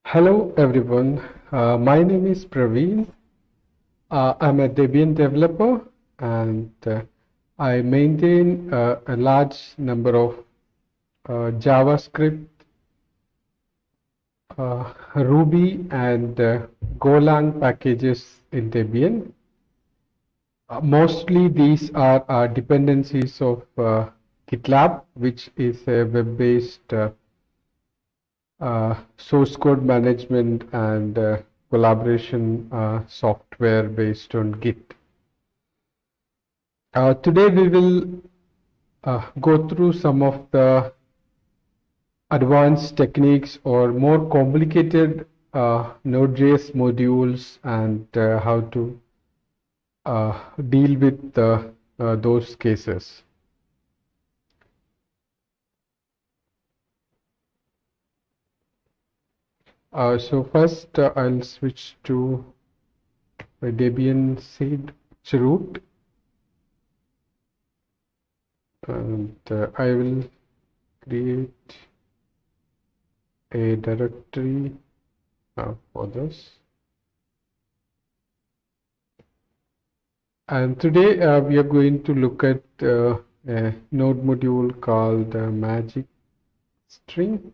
Hello everyone, my name is Praveen. I'm a Debian developer and I maintain a large number of JavaScript, Ruby and Golang packages in Debian. Mostly these are dependencies of GitLab, which is a web-based source code management and collaboration software based on Git. Today we will go through some of the advanced techniques or more complicated Node.js modules and how to deal with those cases. So first I'll switch to my Debian seed root and I will create a directory for this. And today we are going to look at a node module called magic string.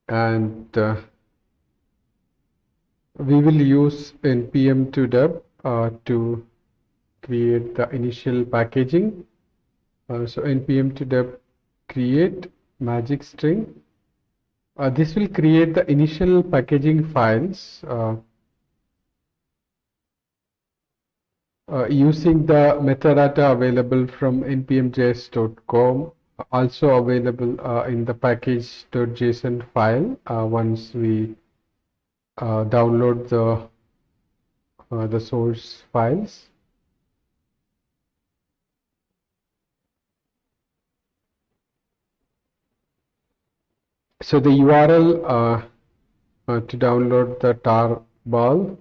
And we will use npm-2deb to create the initial packaging. So npm-2deb create magic string. This will create the initial packaging files using the metadata available from npm-js.com, also available in the package.json file once we download the source files. So the URL to download the tarball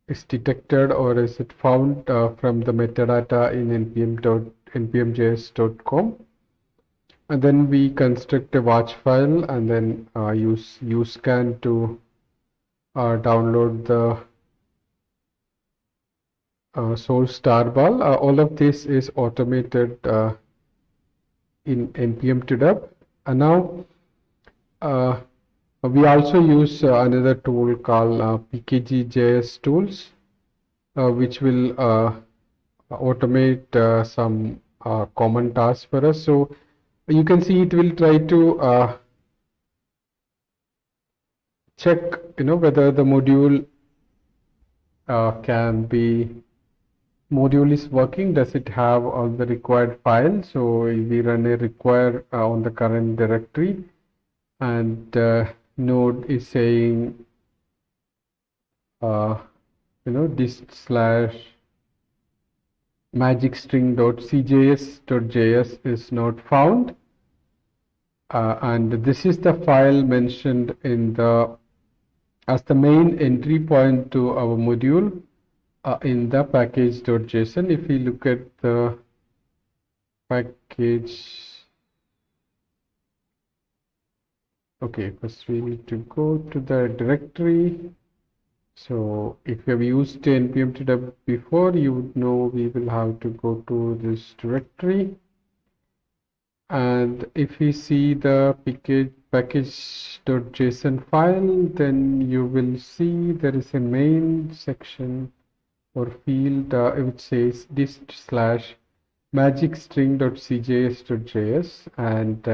is detected or is it found from the metadata in npm.npm.js.com, and then we construct a watch file and then use uscan to download the source tarball. All of this is automated in npm-2deb. And now we also use another tool called pkg-js-tools, which will automate some common tasks for us. So you can see it will try to check, whether the module module is working. Does it have all the required files? So we run a require on the current directory, and node is saying dist/magicstring.cjs.js is not found, and this is the file mentioned in as the main entry point to our module in the package.json. If we look at the package, okay, first we need to go to the directory. So if you have used npm-2deb before, you would know we will have to go to this directory. And if we see the package.json file, then you will see there is a main section or field which says dist/magicstring.cjs.js, and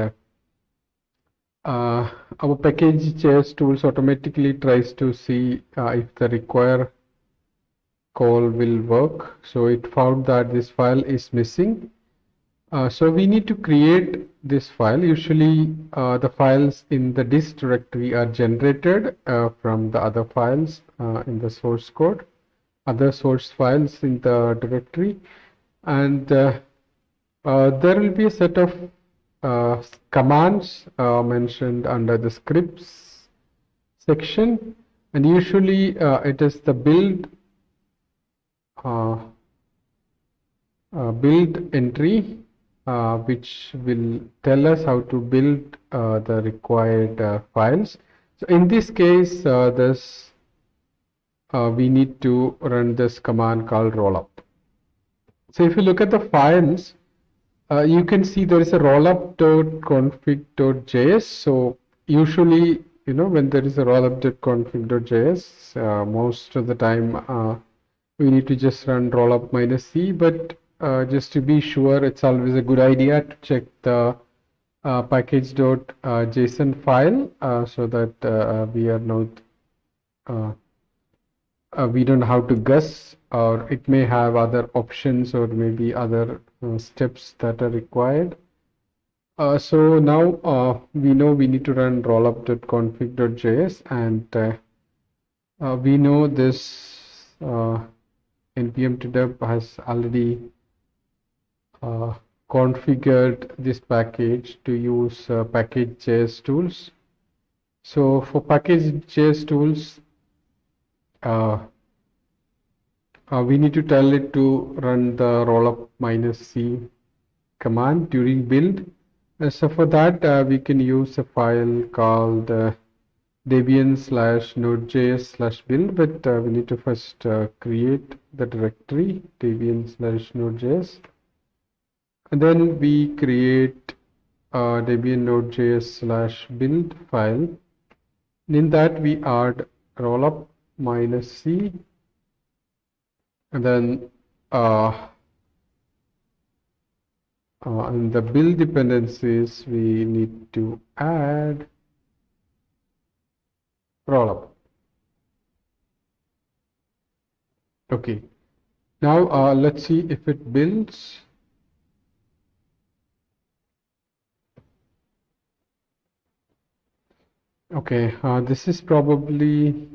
our pkg-js-tools automatically tries to see if the require call will work. So it found that this file is missing. So we need to create this file. Usually the files in the dist directory are generated from the other files in the source code, other source files in the directory, and there will be a set of commands mentioned under the scripts section, and usually it is the build build entry, which will tell us how to build the required files. So in this case, we need to run this command called rollup. So if you look at the files, you can see there is a rollup.config.js. So usually, when there is a rollup.config.js, most of the time we need to just run rollup -c. But just to be sure, it's always a good idea to check the package.json file so that we are not we don't have to guess, or it may have other options or maybe other steps that are required. So now we know we need to run rollup.config.js, and we know this npm to deb has already configured this package to use pkg-js-tools. So for pkg-js-tools, we need to tell it to run the rollup -c command during build. So for that, we can use a file called debian/nodejs/build, but we need to first create the directory debian/nodejs, and then we create debian nodejs/build file. In that, we add rollup -c, and then in the build dependencies, we need to add rollup. Okay, now let's see if it builds. Okay, this is probably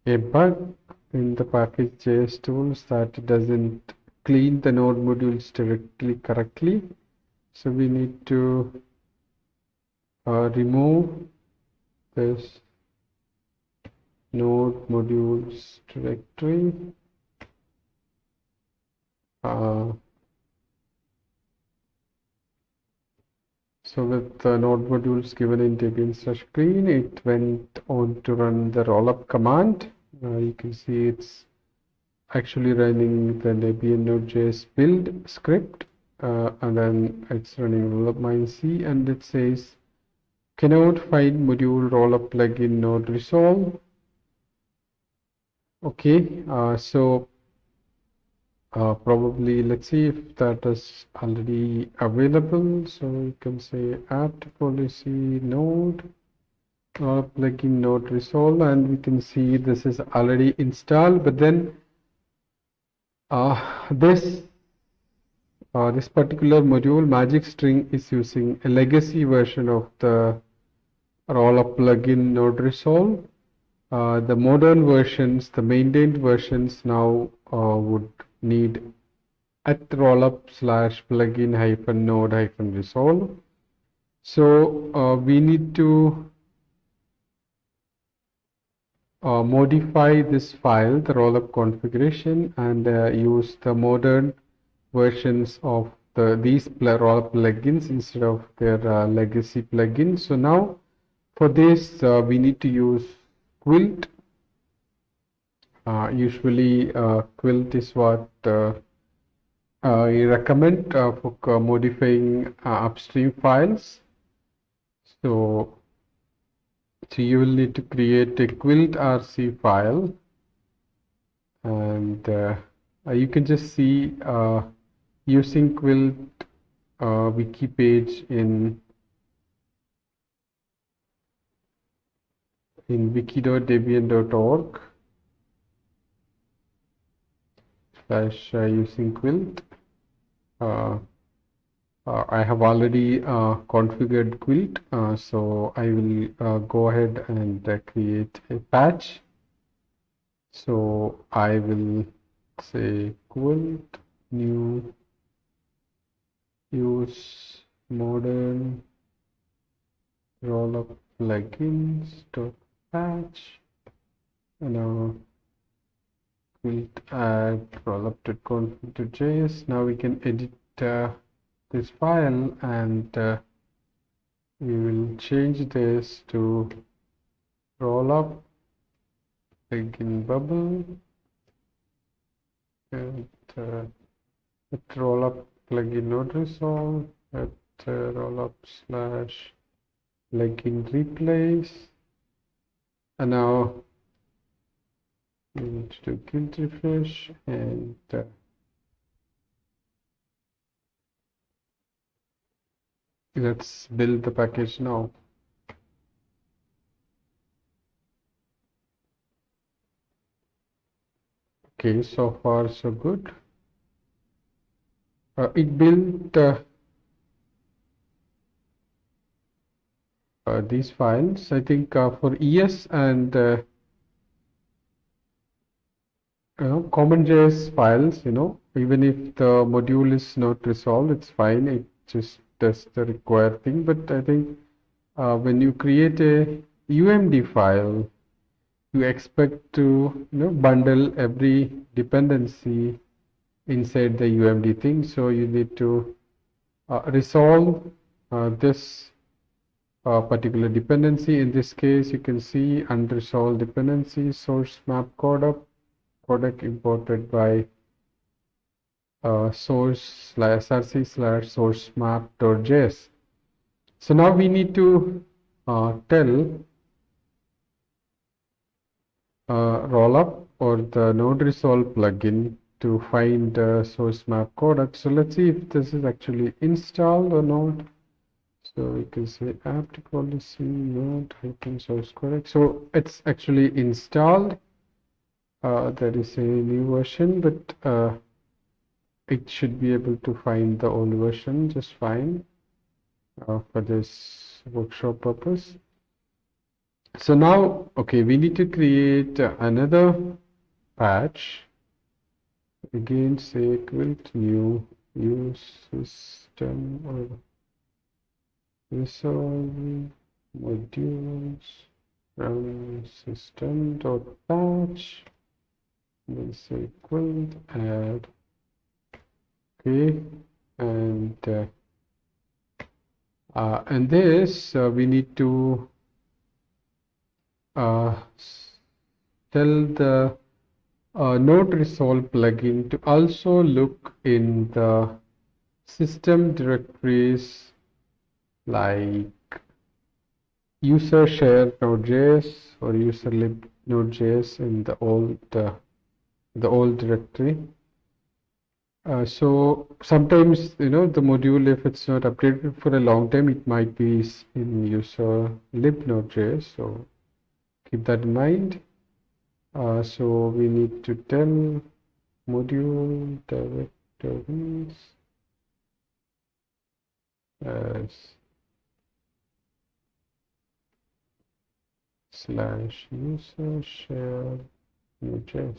a bug in the package.js-tools that it doesn't clean the node modules directly correctly. So we need to remove this node modules directory. So with the node modules given in debian/clean, it went on to run the rollup command. You can see it's actually running the debian node.js build script, and then it's running rollup -c, and it says cannot find module rollup plugin node resolve. Okay, so probably let's see if that is already available. So you can say apt policy node plugin node resolve, and we can see this is already installed. But then this particular module magic string is using a legacy version of the rollup plugin node resolve. The modern versions, the maintained versions now would need at rollup/plugin-node-resolve. So we need to modify this file, the rollup configuration, and use the modern versions of these rollup plugins instead of their legacy plugins. So now for this we need to use Quilt. Usually Quilt is what I recommend for modifying upstream files. So you will need to create a quilt rc file, and you can just see using quilt wiki page in wiki.debian.org / using quilt. I have already configured quilt, so I will go ahead and create a patch. So I will say quilt new use modern rollup plugins dot patch. Now We'll add rollup.conf into JS. Now we can edit this file, and we will change this to rollup plugin bubble, and at rollup plugin node resolve, at rollup slash plugin replace, and now we need to do guild refresh, and let's build the package now. Okay, so far so good. It built these files. I think for ES and common JS files, even if the module is not resolved, it's fine. It just does the required thing. But I think when you create a UMD file, you expect to bundle every dependency inside the UMD thing. So you need to resolve this particular dependency. In this case, you can see unresolved dependency source map codec imported by source src slash source map.js. So now we need to tell rollup or the node resolve plugin to find source map codec. So let's see if this is actually installed or not. So we can say apt policy node source codec. So it's actually installed. There is a new version, but it should be able to find the old version just fine for this workshop purpose. So now, okay, we need to create another patch. Again, say equal to new use system or resolve modules from system.patch. Then say equal add. Okay, and this we need to tell the node resolve plugin to also look in the system directories like user share node.js or user lib node.js in the old directory. So sometimes the module, if it's not updated for a long time, it might be in user lib node.js. So keep that in mind. So we need to tell module directories as slash user share node.js.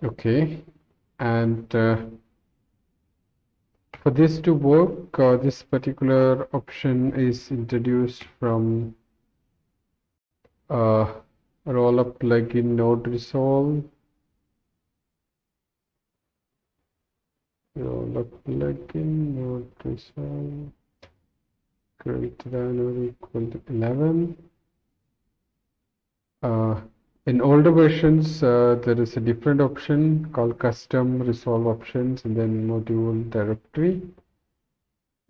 Okay, and for this to work, this particular option is introduced from rollup plugin node resolve. Rollup plugin node resolve greater than or equal to 11. In older versions, there is a different option called custom resolve options and then module directory.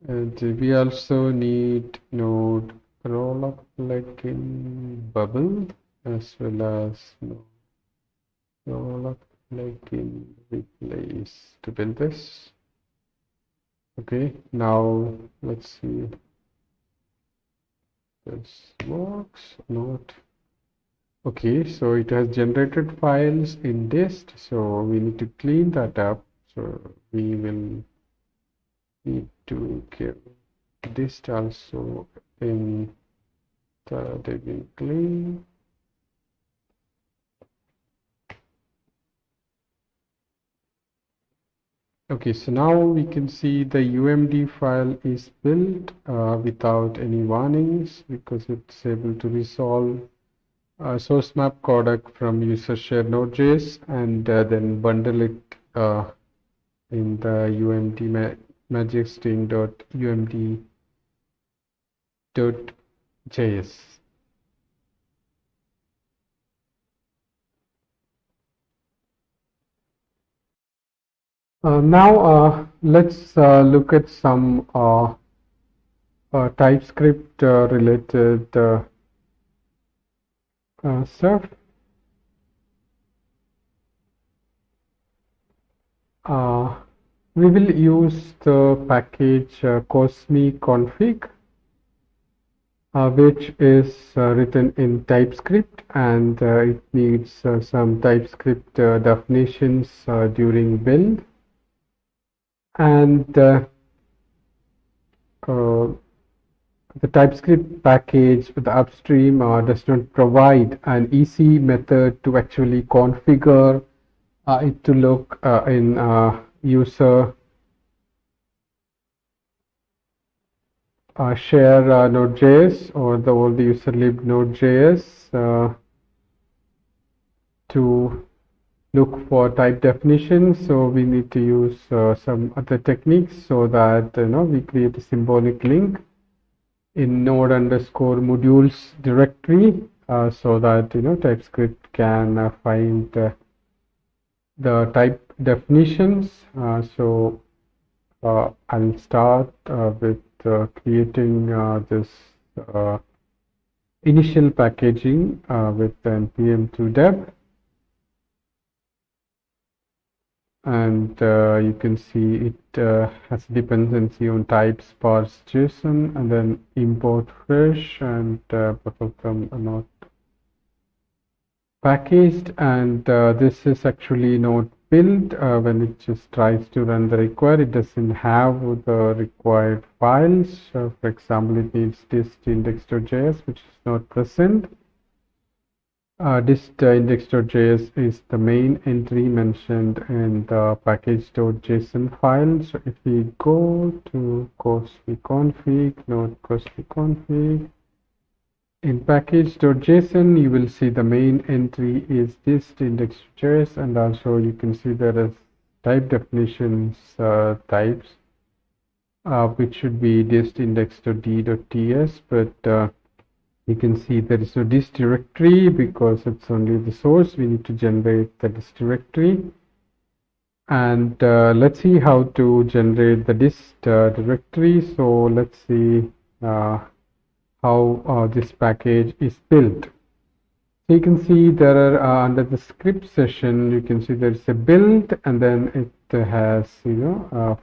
And we also need node rollup plugin bubble as well as rollup plugin replace to build this. Okay, now let's see if this works or not. Okay, so it has generated files in dist, so we need to clean that up. So we will need to give dist also in the debian clean. Okay, so now we can see the UMD file is built without any warnings because it's able to resolve source map codec from user shared nodejs and then bundle it in the UMD magicstring.umd.js. Now let's look at some TypeScript related stuff. We will use the package cosmi-config, which is written in TypeScript, and it needs some TypeScript definitions during build. And the TypeScript package, the upstream, does not provide an easy method to actually configure it to look in user share node.js or all the user lib node.js to look for type definitions. So we need to use some other techniques so that we create a symbolic link in node underscore modules directory so that TypeScript can find the type definitions. So I'll start with creating this initial packaging with npm2deb, and you can see it has dependency on types parse JSON and then import fresh, and both of them are not packaged, and this is actually not built. When it just tries to run the required, it doesn't have the required files. For example, it needs dist index.js, which is not present. Dist index.js is the main entry mentioned in the package.json file. So if we go to cosmi-config, node cosmi-config, in package.json, you will see the main entry is dist index.js, and also you can see there is type definitions types, which should be dist index.d.ts, but you can see there is no dist directory because it's only the source. We need to generate the dist directory, and let's see how to generate the dist directory. So let's see how this package is built. So you can see there are under the script session, you can see there's a build, and then it has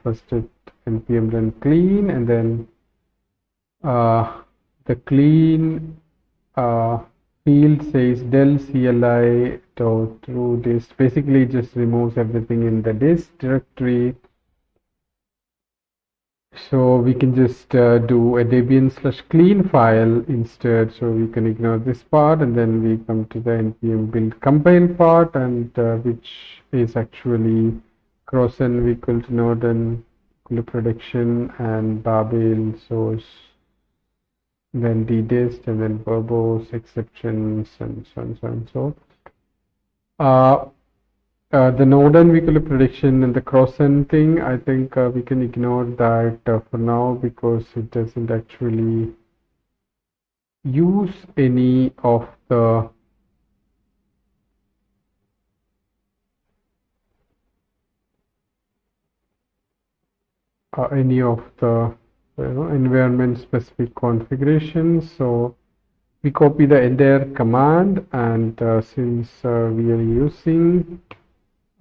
first it npm run clean, and then the clean field says del cli dot through dist. Basically just removes everything in the dist directory. So we can just do a debian/clean file instead, so we can ignore this part, and then we come to the npm build compile part, and which is actually cross-env equal to node and equal to prediction and babel source, then ddist, and then verbose exceptions, and so on and so on. The node and equal prediction and the cross-end thing, I think we can ignore that for now because it doesn't actually use any of the environment specific configurations. So we copy the entire command, and since we are using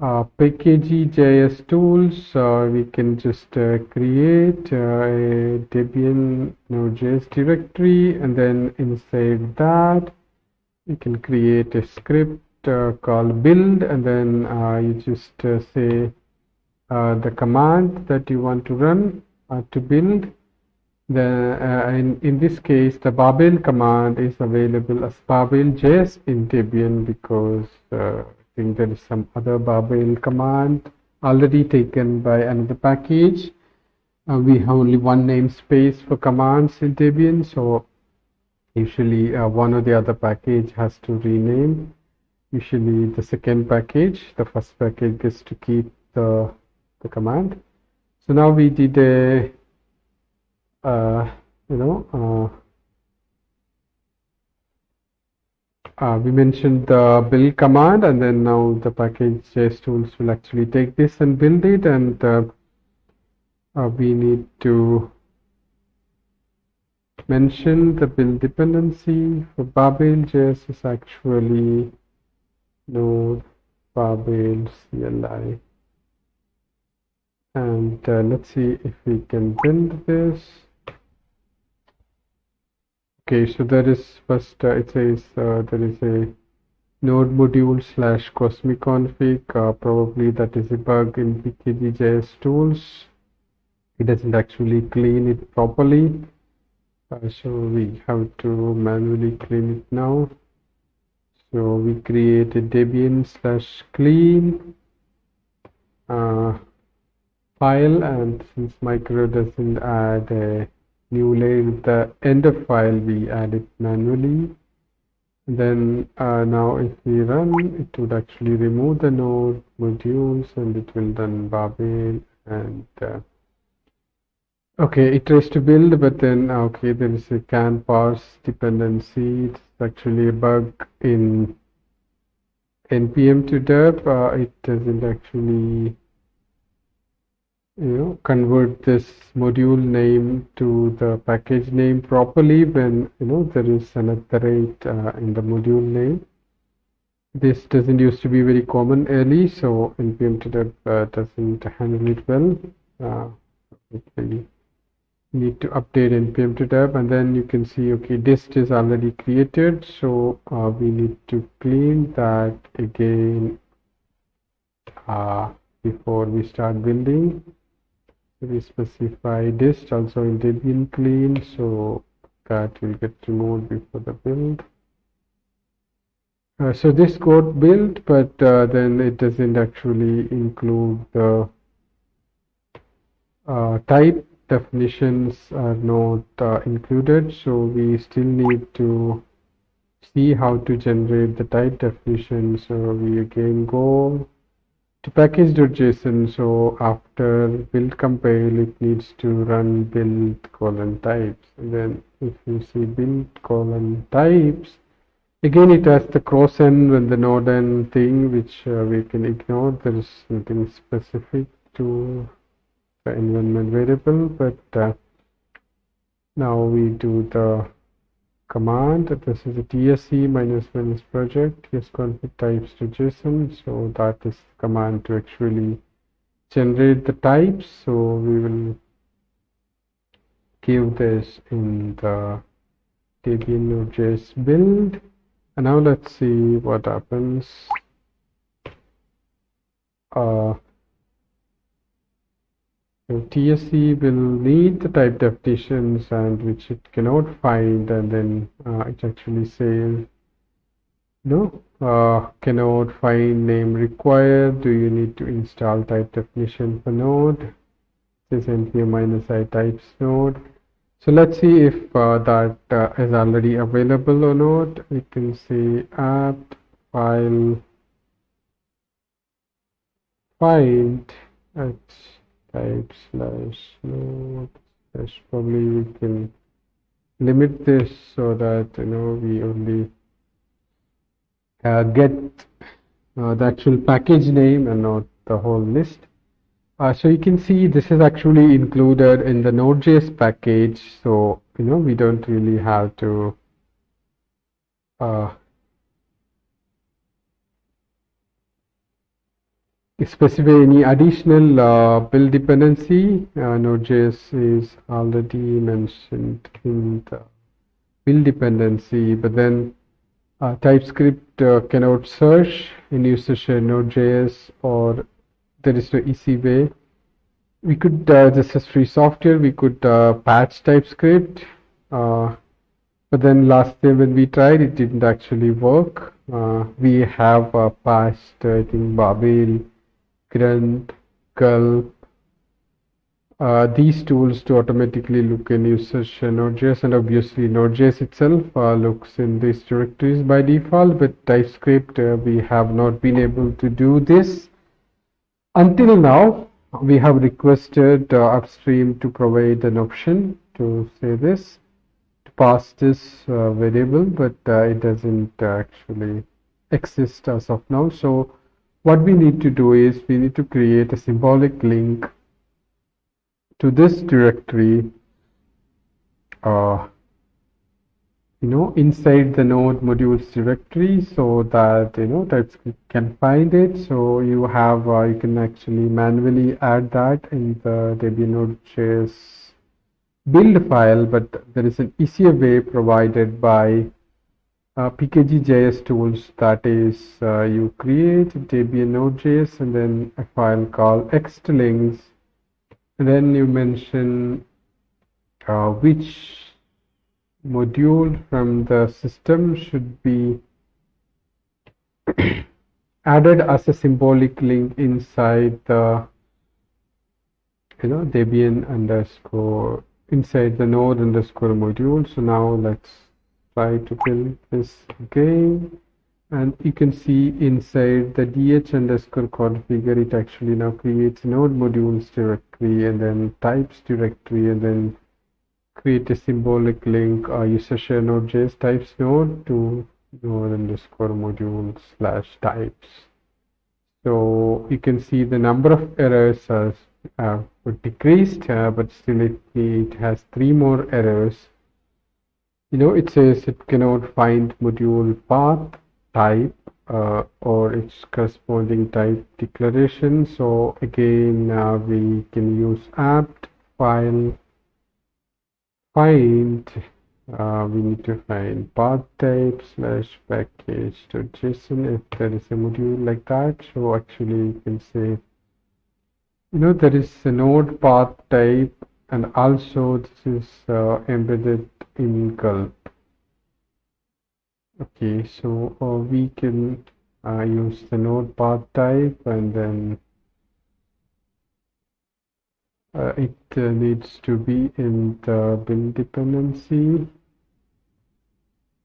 pkg-js-tools, we can just create a debian nodejs directory, and then inside that you can create a script called build, and then you just say the command that you want to run to build. In this case, the babel command is available as babel-js in Debian because I think there is some other babel command already taken by another package. We have only one namespace for commands in Debian, so usually one or the other package has to rename. Usually the second package, the first package gets to keep the command. So now we did a we mentioned the build command, and then now the pkg-js-tools will actually take this and build it, and we need to mention the build dependency for babel-js is actually node babel CLI. And let's see if we can build this. Okay, so there is first it says there is a node module / cosmic config. Probably that is a bug in pkg-js-tools. It doesn't actually clean it properly. So we have to manually clean it now. So we create a debian /clean file, and since micro doesn't add a new layer at the end of file, we add it manually. Then now if we run, it would actually remove the node modules and it will run babel, and okay, it tries to build, but then okay, there is a can parse dependency. It's actually a bug in npm to deb. It doesn't actually convert this module name to the package name properly when there is another rate in the module name. This doesn't used to be very common early, so npm to deb doesn't handle it well. We need to update npm to deb, and then you can see okay, dist is already created, so we need to clean that again before we start building. We specify dist also in debian clean, so that will get removed before the build. So this got built, but then it doesn't actually include the type definitions are not included, so we still need to see how to generate the type definition. So we again go to package.json. So after build compile, it needs to run build:types, and then if you see build:types, again it has the cross n and the node n thing, which we can ignore. There is nothing specific to the environment variable, but now we do the command. This is a tsc --minus project /config types to JSON. So that is the command to actually generate the types. So we will give this in the debian nodejs build. And now let's see what happens. So tsc will need the type definitions, and which it cannot find, and then it actually says cannot find name required. Do you need to install type definition for node? This npm -i types node. So let's see if that is already available or not. We can say apt file find type /node. Probably we can limit this so that we only get the actual package name and not the whole list. So you can see this is actually included in the nodejs package, so we don't really have to specify any additional build dependency. Nodejs is already mentioned in the build dependency, but then TypeScript cannot search in user share Node.js, or there is no easy way. We could, this is free software, we could patch TypeScript, but then last time when we tried, it didn't actually work. We have patched, I think, babel, grunt, gulp, these tools to automatically look in usage Node.js, and obviously Node.js itself looks in these directories by default. With TypeScript, we have not been able to do this until now. We have requested upstream to provide an option to say this, to pass this variable, but it doesn't actually exist as of now. So what we need to do is we need to create a symbolic link to this directory, inside the node modules directory, so that TypeScript can find it. So you can actually manually add that in the Debian Node.js build file, but there is an easier way provided by pkg-js-tools. That is, you create Debian Node.js and then a file called extlinks, and then you mention which module from the system should be added as a symbolic link inside the Debian underscore inside the node underscore module. So now let's try to build this again, and you can see inside the dh underscore configure, it actually now creates node modules directory and then types directory, and then create a symbolic link user share node.js types node to node underscore module / types. So you can see the number of errors has decreased, but still it has 3 more errors. It says it cannot find module path type or its corresponding type declaration. So again, we can use apt file find. We need to find path type / package.json if there is a module like that. So actually you can say there is a node path type, and also this is embedded in gulp. Okay, so we can use the node path type, and then it needs to be in the build dependency.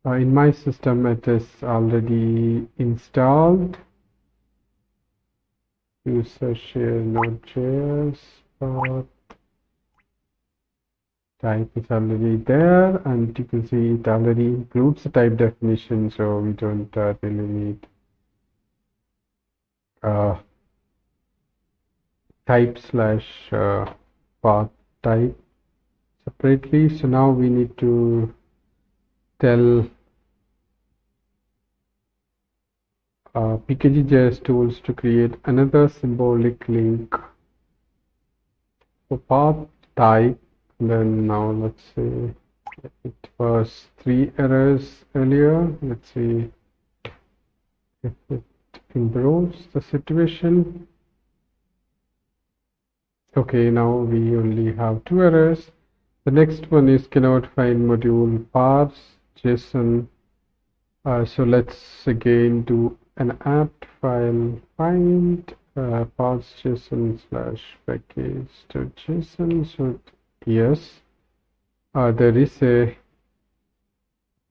In my system it is already installed. User share node.js path type is already there, and you can see it already includes the type definition, so we don't really need type / path type separately. So now we need to tell pkg-js-tools to create another symbolic link for path type. Then now let's say it was 3 errors earlier. Let's see if it improves the situation. Okay, now we only have 2 errors. The next one is cannot find module parse JSON. So let's again do an apt file find parse JSON / package.json. So yes, there is a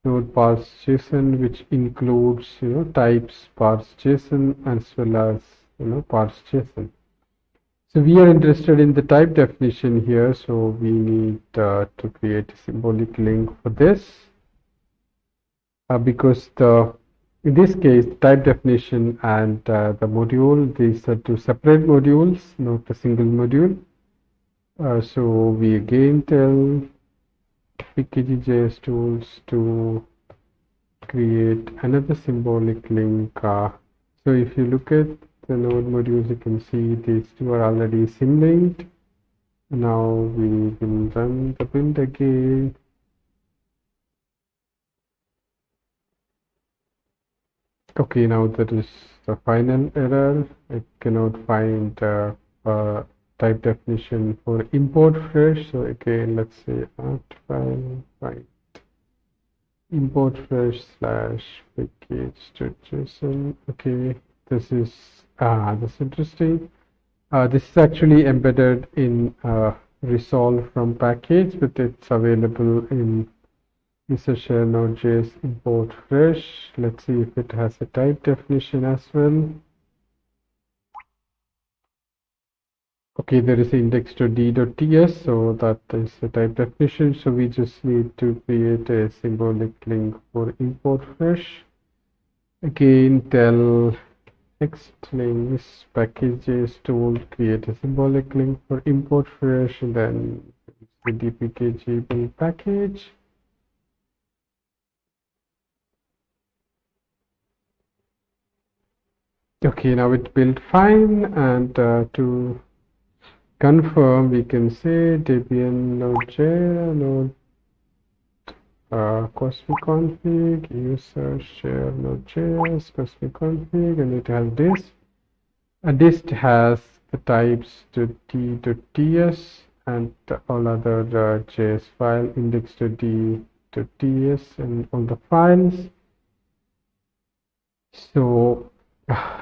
node parse JSON which includes types parse JSON as well as parse JSON. So we are interested in the type definition here, so we need to create a symbolic link for this, because in this case type definition and the module, these are 2 separate modules, not a single module. So we again tell pkg-js-tools to create another symbolic link. So if you look at the node modules, you can see these 2 are already symlinked. Now we will run the build again. Okay, now there is the final error. It cannot find type definition for import fresh. So again, let's say apt file find import fresh / package.json. Okay, this is that's interesting. This is actually embedded in resolve from package, but it's available in share nodejs import fresh. Let's see if it has a type definition as well. Okay, there is index.d.ts, so that is the type definition. So we just need to create a symbolic link for import fresh. Again, tell extlinks pkg-js-tools create a symbolic link for import fresh, and then the dpkg build package. Okay, now it built fine, and to confirm, we can say debian nodejs node cosmic config user share nodejs cosmic config, and it has this. And dist has the types .d.ts and all other JS file index.d.ts and all the files. So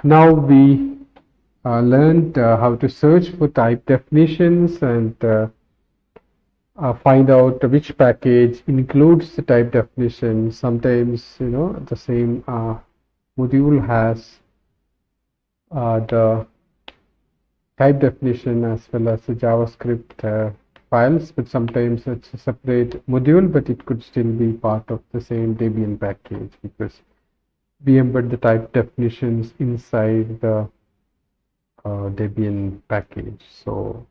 now we learned how to search for type definitions and find out which package includes the type definition. Sometimes, the same module has the type definition as well as the JavaScript files, but sometimes it's a separate module, but it could still be part of the same Debian package because we embed the type definitions inside the Debian package. So,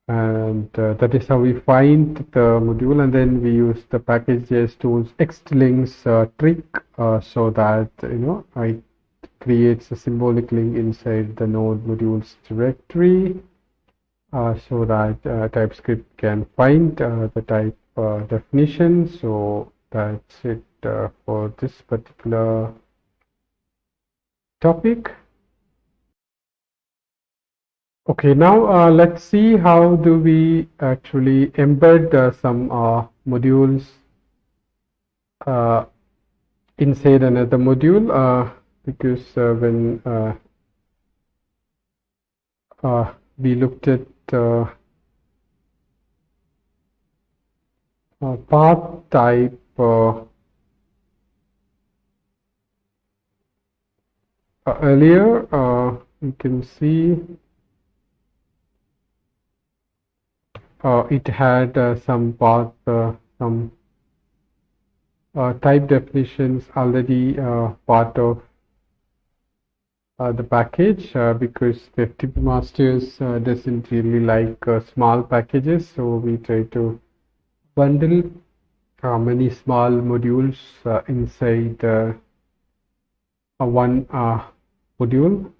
and that is how we find the module, and then we use the pkg-js-tools extlinks trick so that it creates a symbolic link inside the node modules directory so that TypeScript can find the type definition. So that's it for this particular topic. Okay, now let's see how do we actually embed some modules inside another module, because when we looked at path type earlier, you can see it had some path, some type definitions already part of the package because the FTP masters doesn't really like small packages, so we try to bundle many small modules inside one module.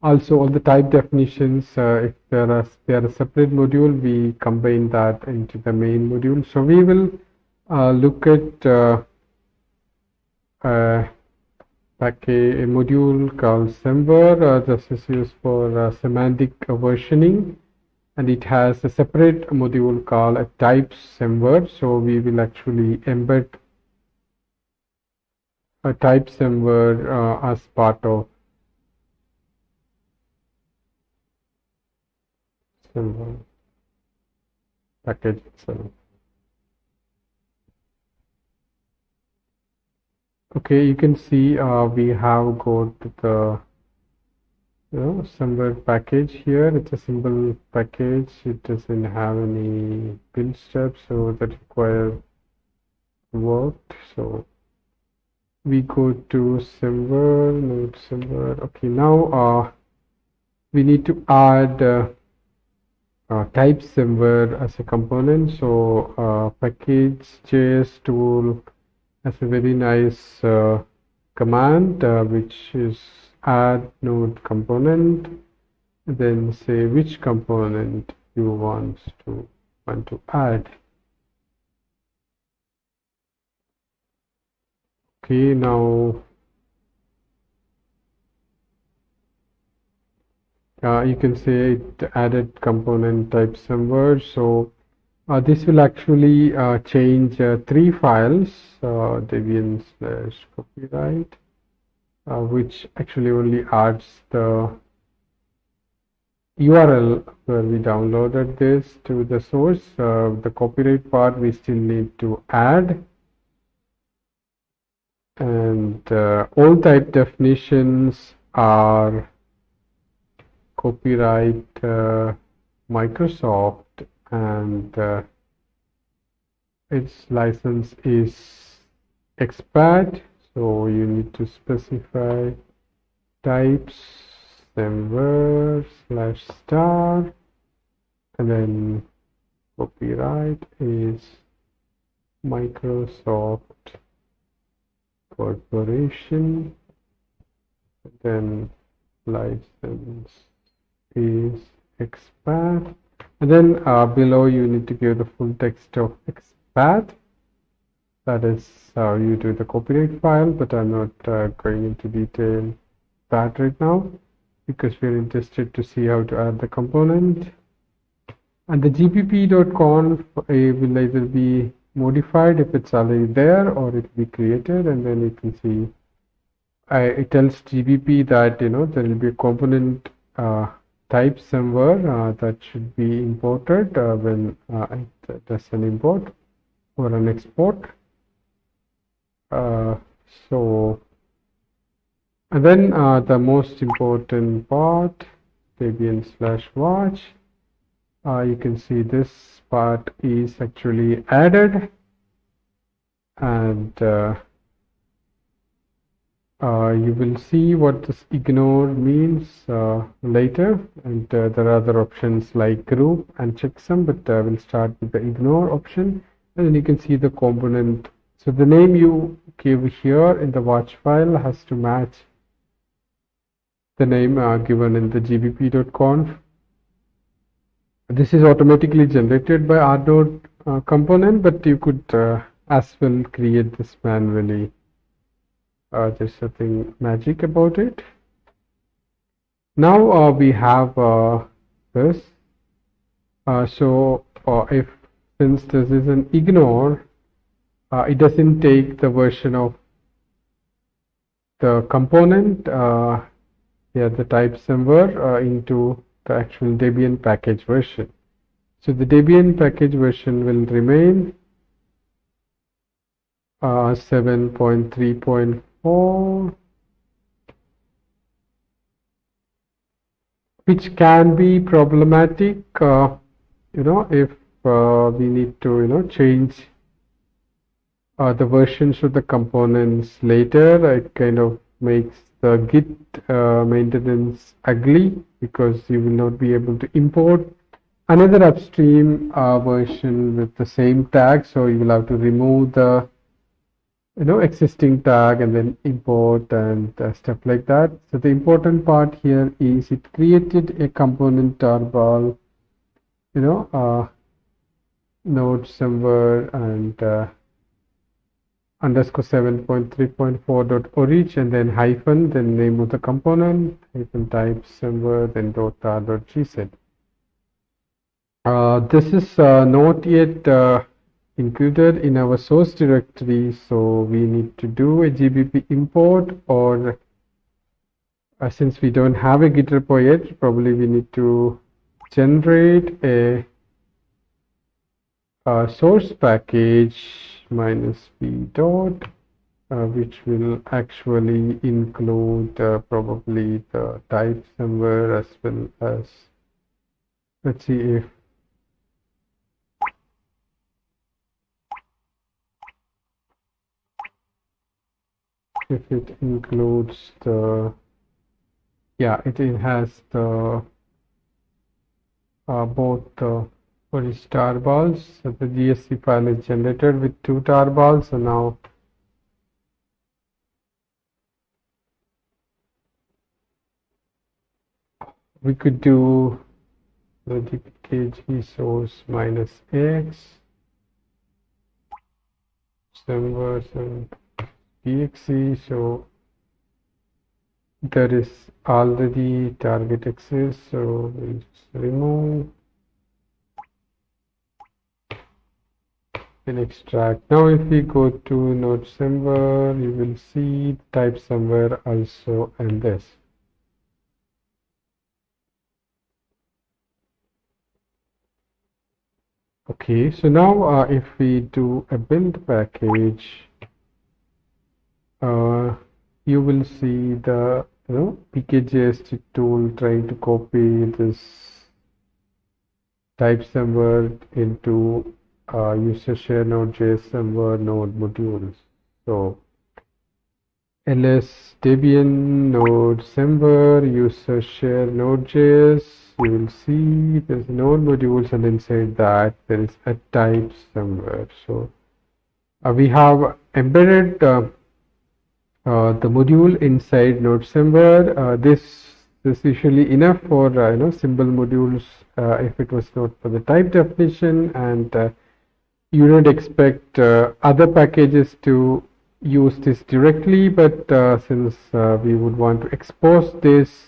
Also, all the type definitions, if they are a separate module, we combine that into the main module. So we will look at a module called semver. This is used for semantic versioning, and it has a separate module called a type semver. So we will actually embed a type semver as part of semver package itself. Okay, you can see we have got the semver package here. It's a simple package. It doesn't have any build steps, so that require work. So we go to semver, node semver. Okay, now we need to add type semver as a component. So pkg-js-tool has a very nice command which is add node component, then say which component you want to add. Okay, now you can say it added component type semver. So this will actually change 3 files, debian/copyright, which actually only adds the URL where we downloaded this to the source. The copyright part we still need to add, and all type definitions are copyright Microsoft, and its license is expat, so you need to specify types semver/star, and then copyright is Microsoft Corporation, then license is expat, and then below you need to give the full text of expat. That is how you do the copyright file, but I'm not going into detail that right now because we're interested to see how to add the component. And the gpp.conf will either be modified if it's already there, or it will be created, and then you can see it tells GBP that there will be a component type somewhere that should be imported when it does an import or an export. And then the most important part, debian/watch. You can see this part is actually added, and you will see what this ignore means later, and there are other options like group and checksum, but we'll start with the ignore option, and then you can see the component. So the name you give here in the watch file has to match the name given in the gbp.conf. This is automatically generated by rnode component, but you could as well create this manually. There's something magic about it. Now we have this. So if since this is an ignore, it doesn't take the version of the component, the type somewhere into the actual Debian package version. So the Debian package version will remain 7.3.4, which can be problematic, if we need to, change the versions of the components later. It kind of makes the Git maintenance ugly, because you will not be able to import another upstream version with the same tag. So you will have to remove the existing tag and then import and stuff like that. So the important part here is it created a component tarball, node somewhere and underscore 7.3.4.orig, and then hyphen, then name of the component, hyphen type somewhere, then .tar.gz. This is not yet included in our source directory, so we need to do a gbp import, or since we don't have a Git repo yet, probably we need to generate a source package -b dot, which will actually include probably the type somewhere, as well as, let's see if it includes the, it has the both the tarballs. So the GSC file is generated with 2 tarballs. So now we could do the pkg source -x servers and exe. So there is already target access, so we'll just remove and extract. Now if we go to node somewhere, you will see type somewhere also and this. Okay, so now if we do a build package, you will see the pkg-js tool trying to copy this type somewhere into user share node.js somewhere node modules. So ls debian node somewhere user share node.js, you will see there's node modules, and inside that there is a type somewhere. So we have embedded the module inside node somewhere. This is usually enough for symbol modules if it was not for the type definition, and you don't expect other packages to use this directly, but since we would want to expose this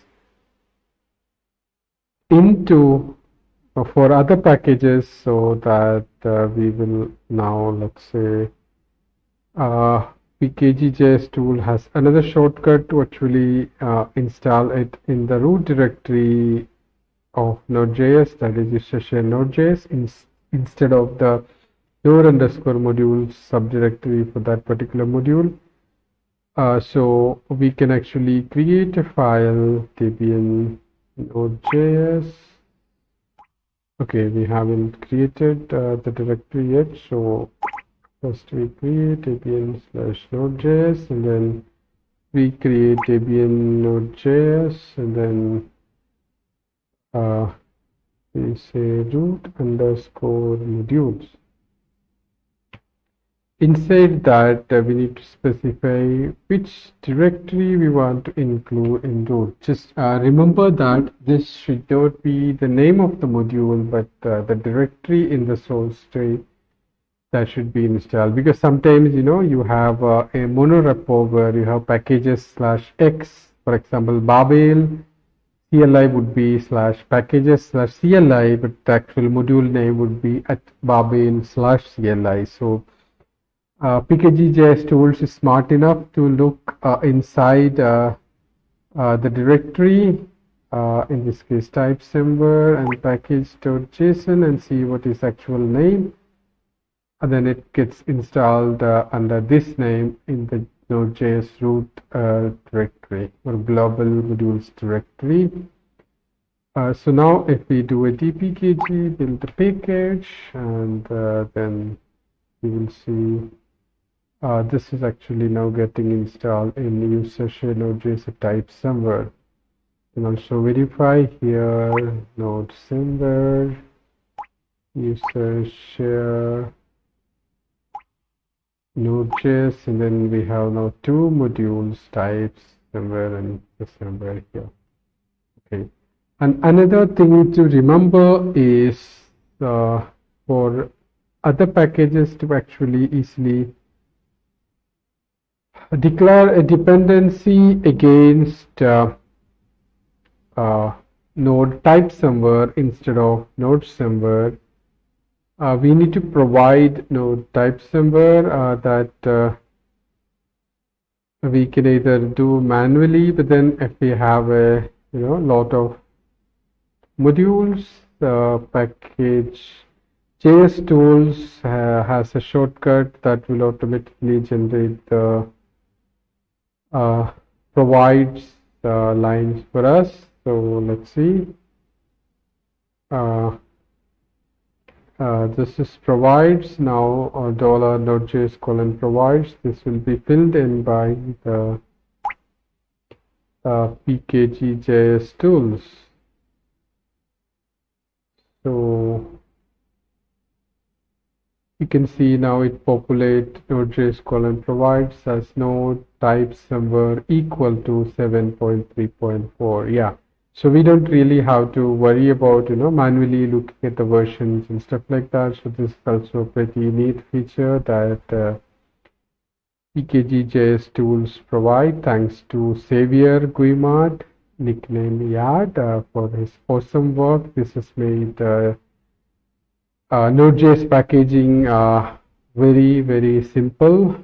into for other packages, so that we will now, let's say, pkg-js tool has another shortcut to actually install it in the root directory of node.js, that is user share node.js, instead of the node_module subdirectory for that particular module. So we can actually create a file debian node.js. Okay, we haven't created the directory yet, so first we create debian/node.js, and then we create debian node.js, and then we say root_modules. Inside that, we need to specify which directory we want to include in root. Just remember that this should not be the name of the module, but the directory in the source tree that should be installed. Because sometimes you have a monorepo where you have packages/x, for example, babel CLI would be /packages/CLI, but the actual module name would be at babel/CLI. So pkg-js-tools is smart enough to look inside the directory, in this case type somewhere, and package.json, and see what is actual name, and then it gets installed under this name in the node.js root directory or global modules directory. So now if we do a dpkg build a package, and then we will see this is actually now getting installed in user share node.js type somewhere. And also verify here node somewhere user share node.js, and then we have now two modules types somewhere and somewhere here. Okay, and another thing to remember is for other packages to actually easily declare a dependency against node type somewhere instead of node somewhere. We need to provide node type somewhere that we can either do manually, but then if we have a lot of modules, the package-js-tools has a shortcut that will automatically generate the provides lines for us. So let's see. This is provides now, $node.js provides. This will be filled in by the pkg-js-tools. So you can see now it populate node.js provides as node type somewhere equal to 7.3.4. Yeah, so we don't really have to worry about manually looking at the versions and stuff like that. So this is also a pretty neat feature that pkg-js-tools provide, thanks to Xavier Guimard, nickname Yard, for his awesome work. This has made Node.js packaging very simple.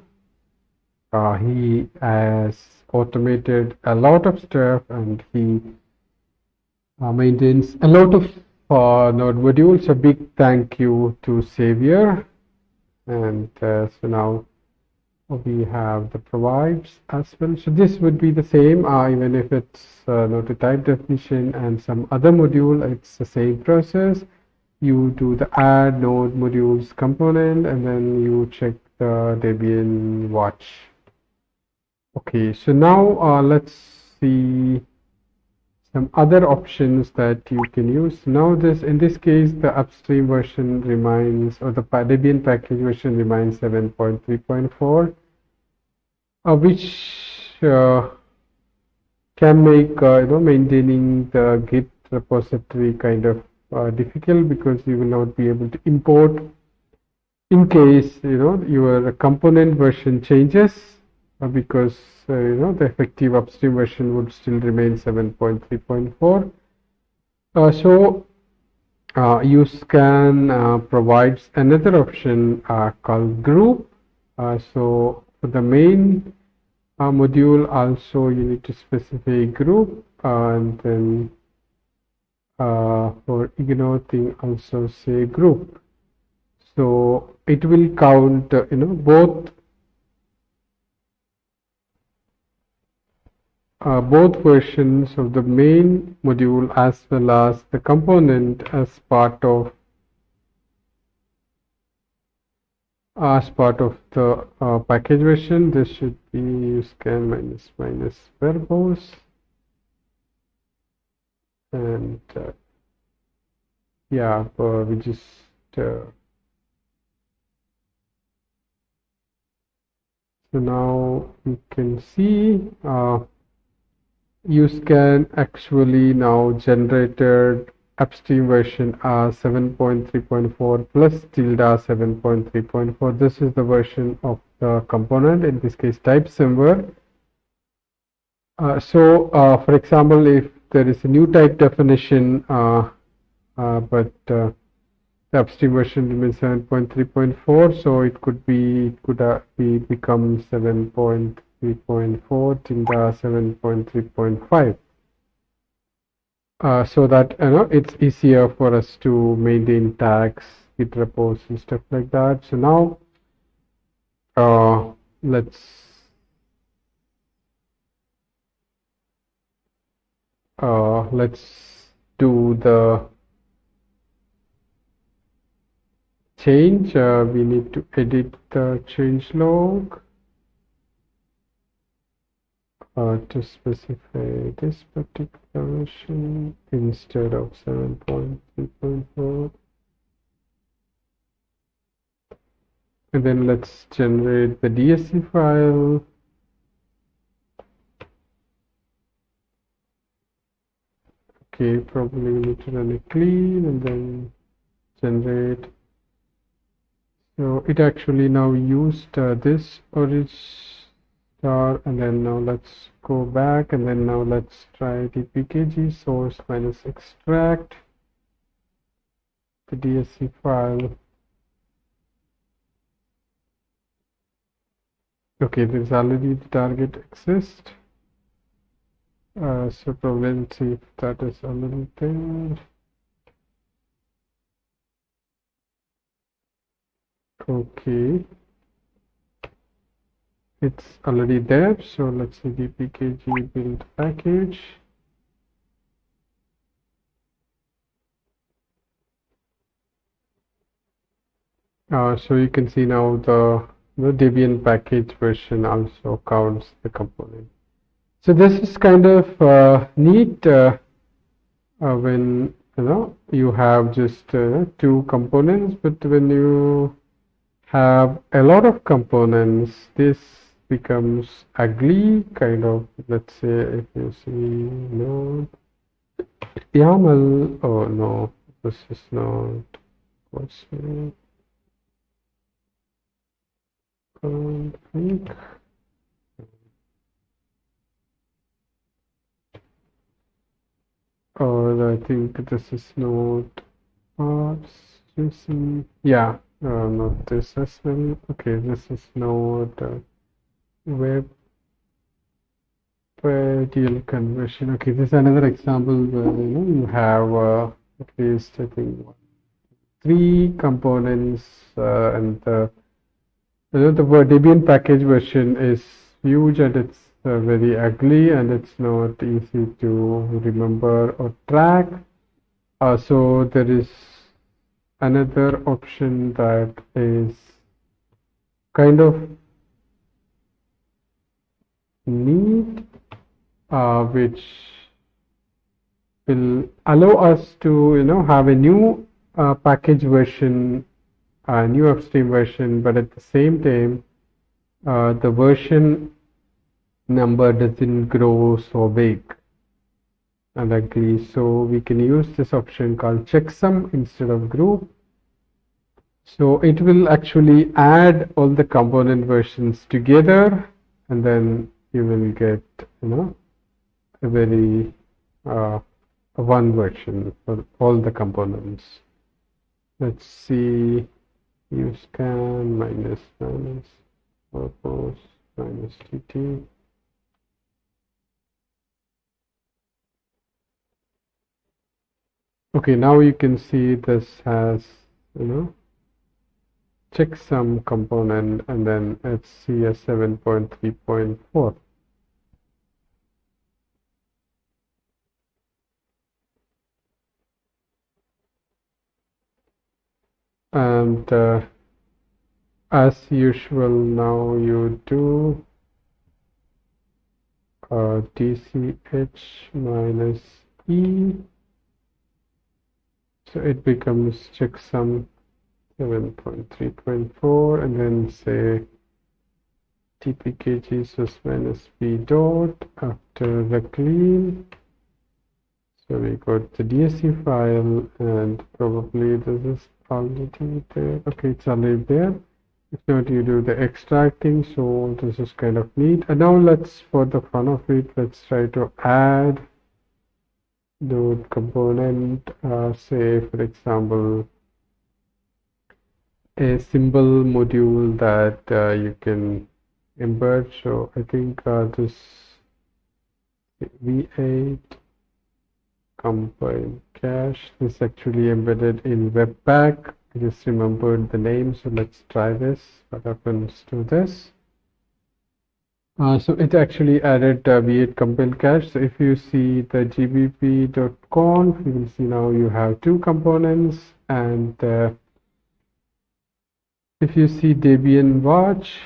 He has automated a lot of stuff, and he maintains a lot of node modules. A big thank you to Xavier. And so now we have the provides as well. So this would be the same, even if it's not a type definition and some other module, it's the same process. You do the add node modules component, and then you check the Debian watch. Okay, so now let's see some other options that you can use. Now in this case, the upstream version remains, or the Debian package version remains 7.3.4, which can make maintaining the Git repository kind of difficult, because you will not be able to import in case your component version changes, because the effective upstream version would still remain 7.3.4. So UScan provides another option called group. So for the main module also you need to specify group, and then for ignore thing also say group. So it will count both versions of the main module as well as the component as part of the package version. This should be scan minus verbose, and yeah, we just so now you can see UScan actually now generated upstream version 7.3.4 plus tilde 7.3.4. This is the version of the component, in this case type semver. So for example, if there is a new type definition, but the upstream version remains 7.3.4, so it could become 7.3.4 tilde 7.3.5. So that it's easier for us to maintain tags, git repos, and stuff like that. So now let's do the change. We need to edit the change log to specify this particular version instead of 7.3.4. And then let's generate the DSC file. Okay, probably we need to run a clean and then generate. So it actually now used this orig star, and then now let's go back, and then now let's try the pkg source minus extract the DSC file. Okay, there's already the target exist. So probably let's see if that is already there. Okay, it's already there. So let's see the pkg build package. So you can see now the Debian package version also counts the component. So this is kind of neat when you have just two components, but when you have a lot of components, this becomes ugly kind of. Let's say if you see node YAML, oh no, this is not what's config. Or I think this is node parts. Yeah, not this as well. Okay, this is not web deal conversion. Okay, this is another example where you have at least I think 3 components, and the Debian package version is huge, and it's very ugly, and it's not easy to remember or track. So there is another option that is kind of neat, which will allow us to have a new package version, a new upstream version, but at the same time the version number doesn't grow so big and ugly. So we can use this option called checksum instead of group. So it will actually add all the component versions together, and then you will get a very one version for all the components. Let's see, use scan minus purpose minus tt. Okay, now you can see this has checksum component, and then it's CS 7.3.4. And as usual, now you do dch minus e, so it becomes checksum 7.3.4, and then say tpkg-s dot after the clean. So we got the DSC file, and probably this is already there. Okay, it's already there. If not, you do the extracting. So this is kind of neat. And now let's, for the fun of it, let's try to add node component. Say, for example, a symbol module that you can embed. So I think this v8 compile cache is actually embedded in Webpack. I just remembered the name, so let's try this. What happens to this? So it actually added v8 compile cache. So if you see the gbp.conf, you will see now you have 2 components, and if you see Debian watch,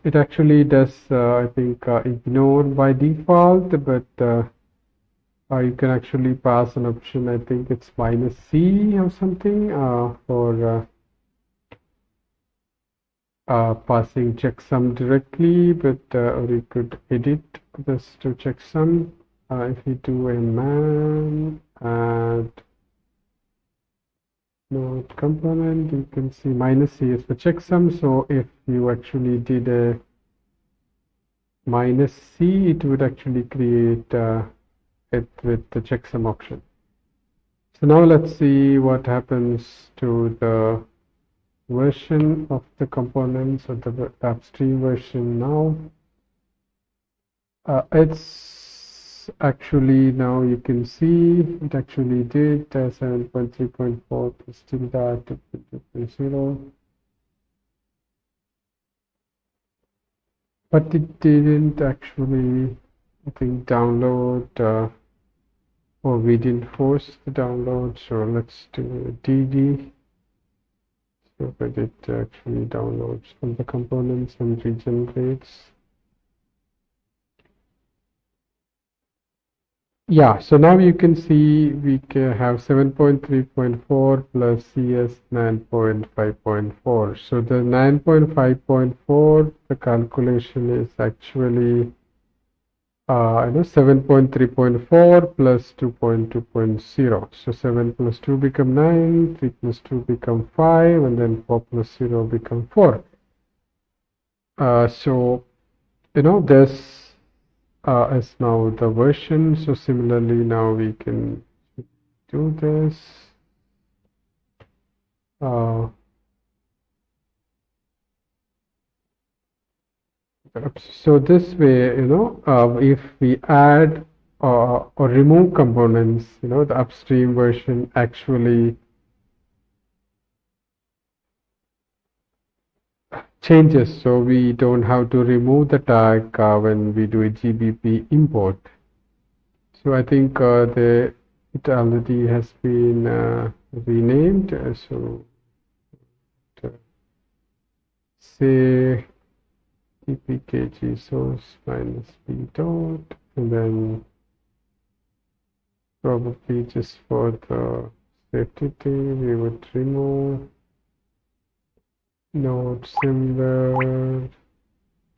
it actually does I think ignore by default, but you can actually pass an option. I think it's -c or something for passing checksum directly, but or you could edit this to checksum. If you do a man add node component, you can see -c is for checksum. So if you actually did a -c, it would actually create it with the checksum option. So now let's see what happens to the version of the components, or the upstream version now. It's actually, now you can see it actually did 7.3.4 still that 2.0, but it didn't actually, I think, download, or we didn't force the download. So let's do dd, so that it actually downloads all the components and regenerates. Yeah, so now you can see we have 7.3.4 plus CS 9.5.4. So the 9.5.4, the calculation is actually 7.3.4 plus 2.2.0. So 7 plus 2 become 9, 3 plus 2 become 5, and then 4 plus 0 become 4. So this is now the version. So similarly, now we can do this. So this way, if we add or remove components, the upstream version actually changes. So we don't have to remove the tag when we do a GBP import. So I think it already has been renamed. So say pkg source minus b dot, and then probably just for the safety thing, we would remove node similar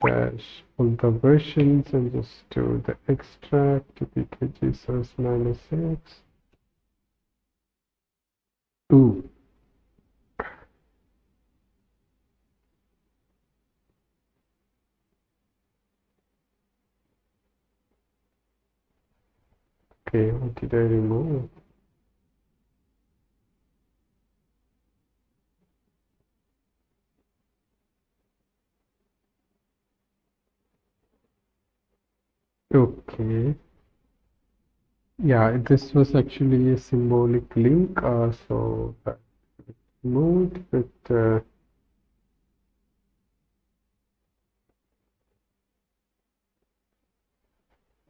dash all the versions and just do the extract pkg source minus x. Ooh. Okay, what did I remove? Okay. Yeah, this was actually a symbolic link, so that moved with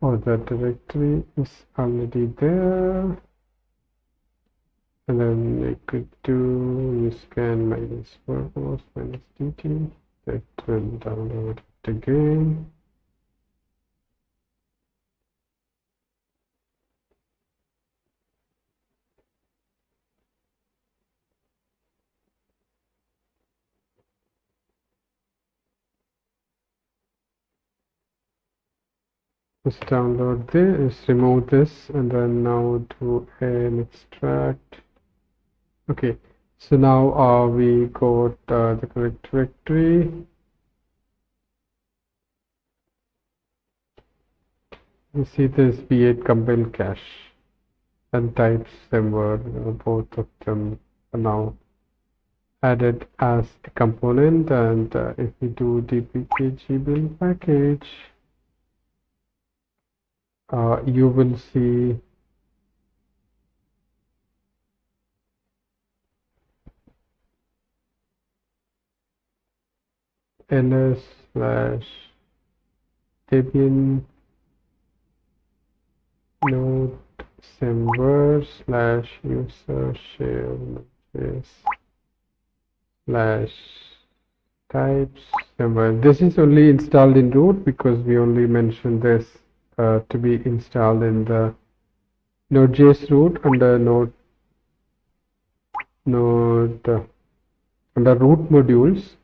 oh, that directory is already there. And then I could do uscan minus verbose minus dt. That will download it again. Just download this, remove this, and then now do an extract. Okay, so now we got the correct directory. You see this v8 compile cache and types them were both of them are now added as a component, and if we do dpkg build package, you will see ls slash debian node semver slash user share node.js slash types semver. This is only installed in root because we only mentioned this to be installed in the node.js root under under root modules,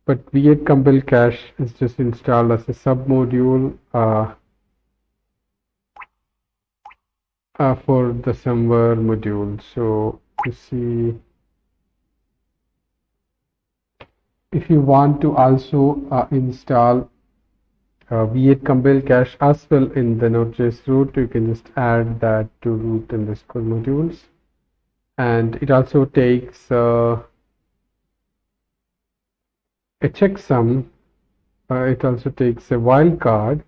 but v8 compile cache is just installed as a sub module for the semver module. So you see, if you want to also install v8 compile cache as well in the node.js root, you can just add that to root underscore modules, and it also takes a checksum. It also takes a wildcard.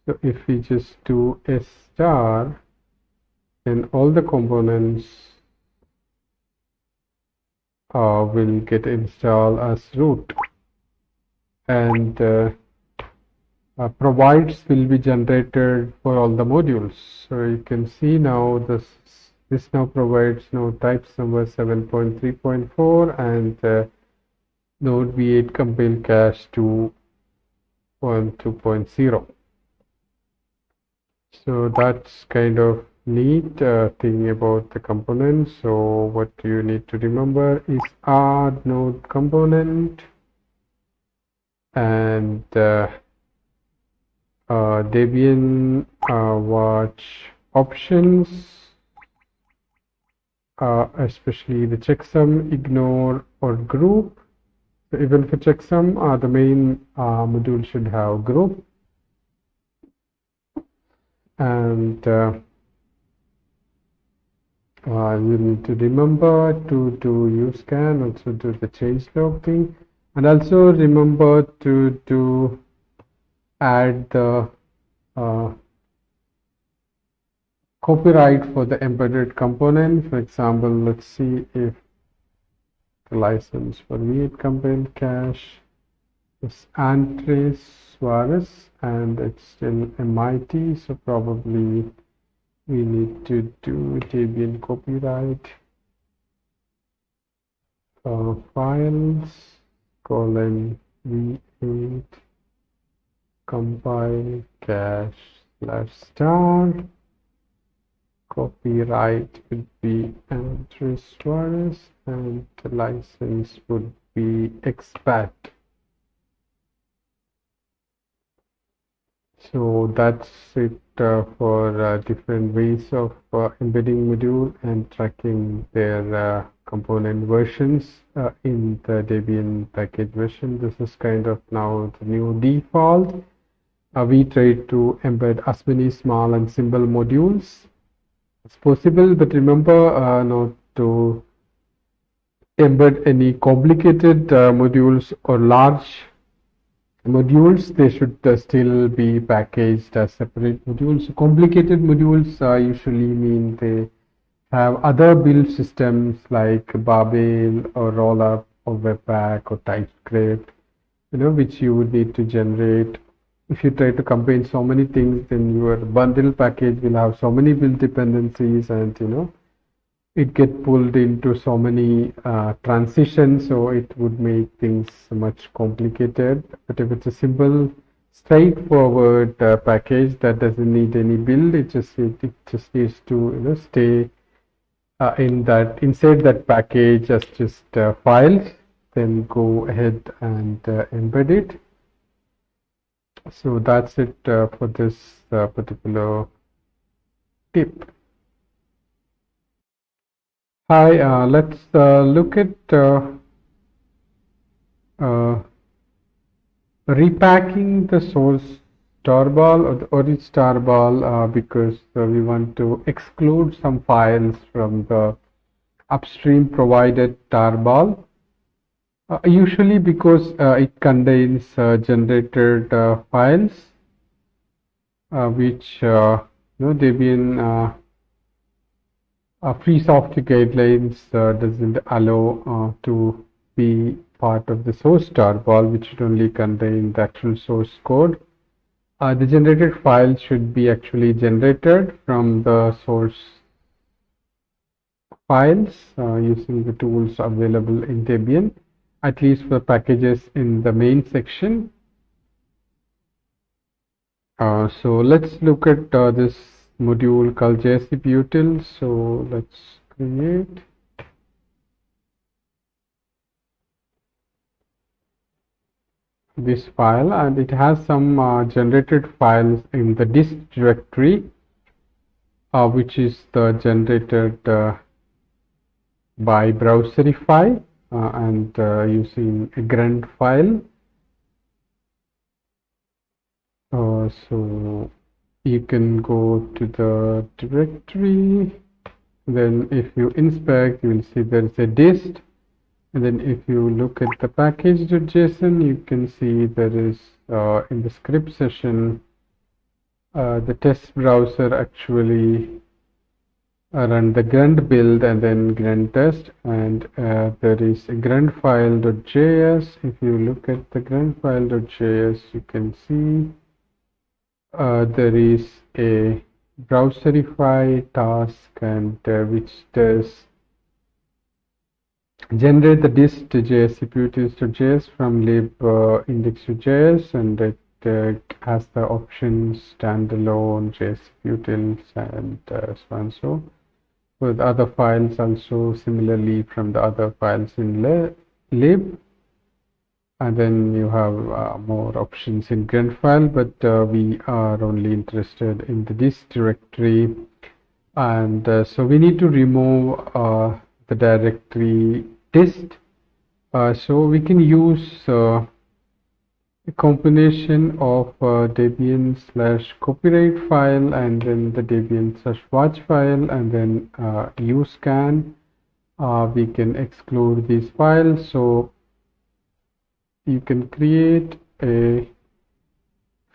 So if we just do a star, then all the components will get installed as root, and provides will be generated for all the modules. So you can see now this now provides node type number 7.3.4 and node v8 compile cache 2.2.0. So that's kind of neat thing about the components. So what you need to remember is add node component and Debian watch options, especially the checksum, ignore, or group. So even for checksum, the main module should have group, and you need to remember to do uscan, also do the changelog thing, and also remember to do add the uh, copyright for the embedded component. For example, let's see if the license for read compile cache is Andres Suarez and it's still MIT, so probably we need to do Debian copyright files colon v8 compile cache/star. Copyright would be Andres Suarez and the license would be expat. So that's it for different ways of embedding module and tracking their component versions in the Debian package version. This is kind of now the new default. We try to embed as many small and simple modules as possible, but remember not to embed any complicated modules or large modules. They should still be packaged as separate modules. Complicated modules usually mean they have other build systems like Babel or Rollup or Webpack or TypeScript, which you would need to generate. If you try to combine so many things, then your bundle package will have so many build dependencies, and it get pulled into so many transitions, so it would make things much complicated. But if it's a simple, straightforward package that doesn't need any build, it just needs to stay inside that package as just files. Then go ahead and embed it. So that's it for this particular tip. Hi, let's look at repacking the source tarball or the origin tarball because we want to exclude some files from the upstream provided tarball. Usually because it contains generated files which Debian free software guidelines doesn't allow to be part of the source tarball, which should only contain the actual source code. The generated file should be actually generated from the source files using the tools available in Debian, at least for packages in the main section. So let's look at this module called JavaScript. So let's create this file, and it has some generated files in the disk directory, which is generated by Browserify and using a grunt file. So you can go to the directory, then if you inspect, you will see there is a dist, and then if you look at the package.json, you can see there is in the script session the test browser actually run the grunt build and then grunt test, and there is a grunt file.js. If you look at the grunt file.js, you can see there is a Browserify task, and which does generate the dist.js from lib index.js, and it has the options standalone, JSutils, and so and so. With other files also similarly from the other files in lib. And then you have more options in grunt file, but we are only interested in the dist directory, and so we need to remove the directory dist. So we can use a combination of Debian /copyright file and then the Debian /watch file, and then uscan. We can exclude these files. So you can create a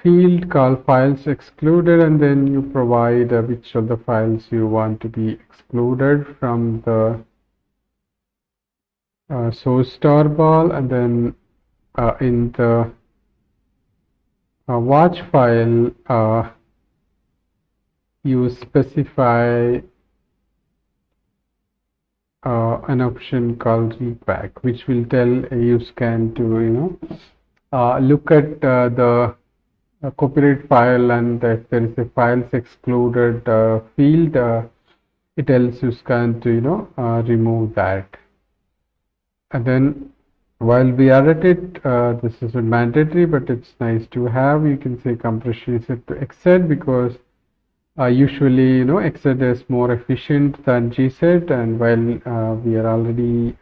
field called files excluded, and then you provide which of the files you want to be excluded from the source tarball, and then in the watch file you specify an option called repack, which will tell you scan to look at the copyright file, and if there is a files excluded field, it tells you scan to remove that. And then while we are at it, this is a mandatory, but it's nice to have. You can say compression is set to xset, because usually xset is more efficient than gset, and while we are already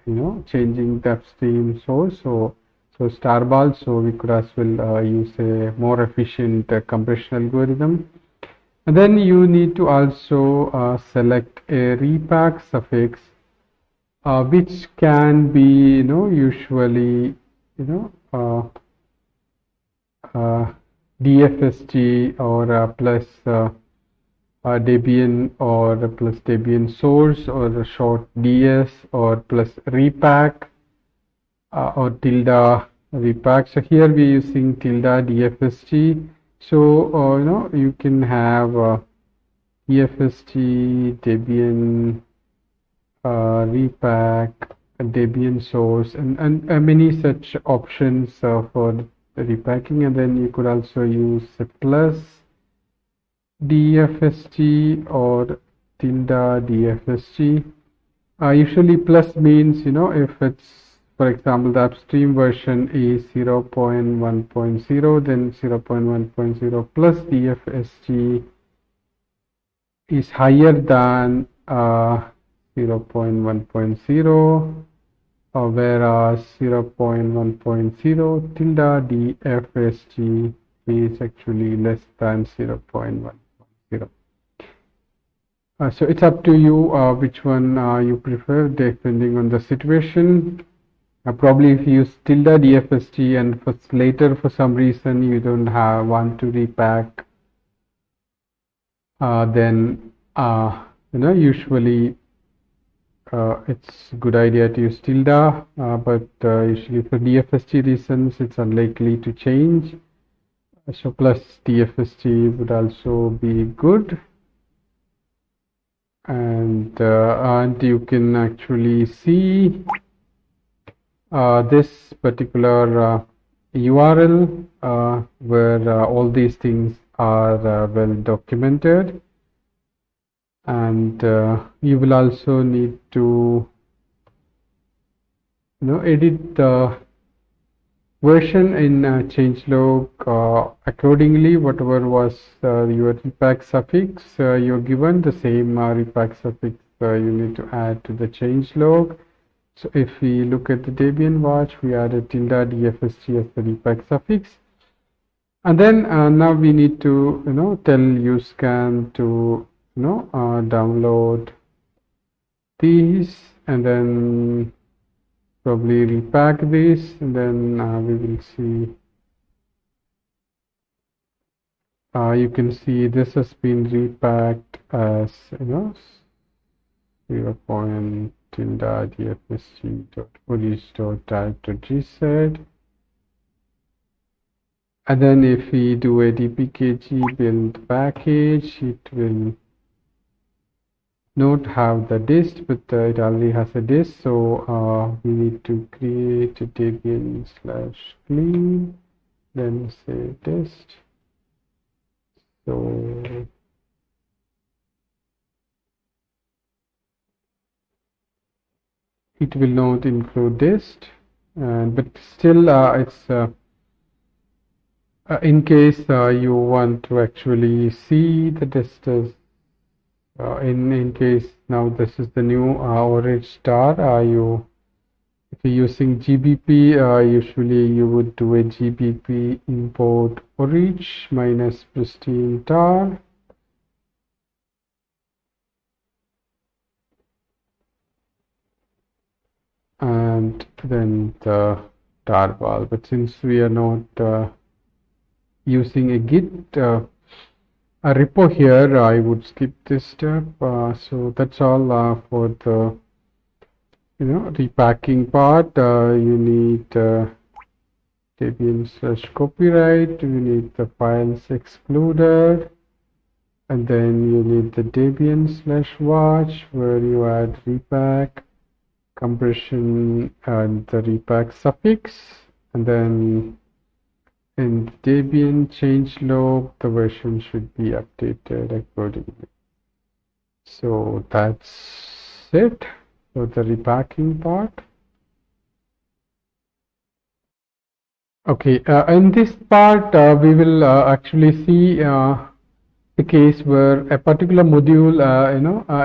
changing the upstream source, so starball, so we could as well use a more efficient compression algorithm. And then you need to also select a repack suffix, which can be usually DFSG or plus Debian or plus Debian source, or a short DS, or plus repack or tilde repack. So here we are using tilde DFSG. So you can have DFSG, Debian, repack, Debian source, and many such options for the repacking. And then you could also use a plus DFSG or tilde DFSG. Usually plus means if it's, for example, the upstream version is 0.1.0, then 0.1.0 plus DFSG is higher than 0.1.0, whereas 0.1.0 tilde DFSG is actually less than 0.1.0. So it's up to you which one you prefer, depending on the situation. Probably if you use tilde DFSG and later for some reason you don't want to repack, then usually it's a good idea to use tilde, but usually for DFSG reasons it's unlikely to change. So plus DFSG would also be good. And you can actually see this particular URL where all these things are well documented. And you will also need to edit the version in changelog accordingly. Whatever was your repack suffix you're given, the same repack suffix you need to add to the changelog. So if we look at the Debian watch, we added tilde DFSG as the repack suffix. And then now we need to tell uscan to download these, and then probably repack this, and then we will see. You can see this has been repacked as 0.tilde.dfsg.orich.type.gz. And then if we do a dpkg build package, it will not have the dist, but it already has a dist. So we need to create a debian/clean, then say dist. So it will not include dist, but still it's in case you want to actually see the distance. In case now this is the new orich star, if you're using GBP, usually you would do a GBP import orich minus pristine tar. And then the tarball. But since we are not using a Git a repo here. I would skip this step. So that's all for the repacking part. You need debian / copyright. You need the files excluded, and then you need the debian / watch where you add repack compression and the repack suffix, and then in Debian changelog the version should be updated accordingly. So that's it for the repacking part. Okay, in this part we will actually see the case where a particular module,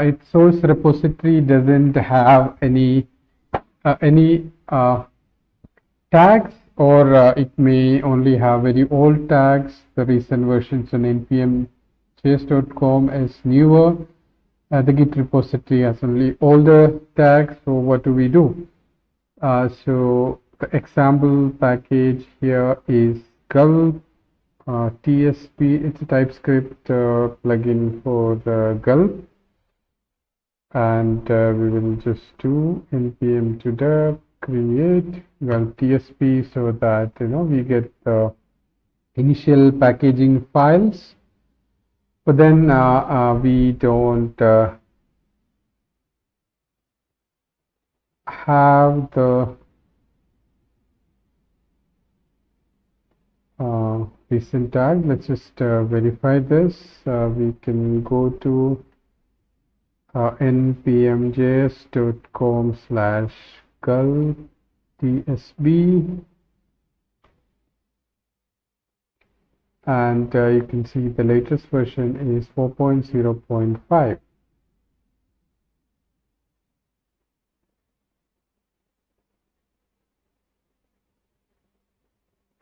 its source repository doesn't have any tags, or it may only have very old tags. The recent versions on npm-js.com is newer. The Git repository has only older tags. So what do we do? So the example package here is gulp tsp. It's a TypeScript plugin for the gulp, and we will just do npm to dev create gulp tsp so that we get the initial packaging files, but then we don't have the recent tag. Let's just verify this. We can go to npm-js.com/gulp tsb, and you can see the latest version is 4.0.5.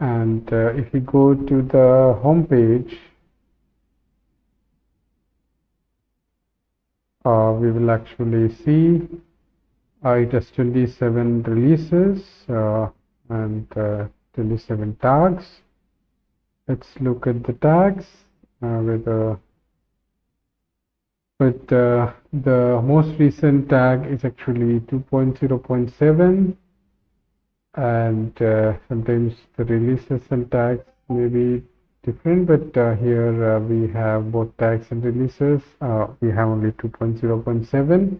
And if we go to the home page, we will actually see it has 27 releases and 27 tags. Let's look at the tags but the most recent tag is actually 2.0.7, and sometimes the releases and tags may be different, but here we have both tags and releases. We have only 2.0.7,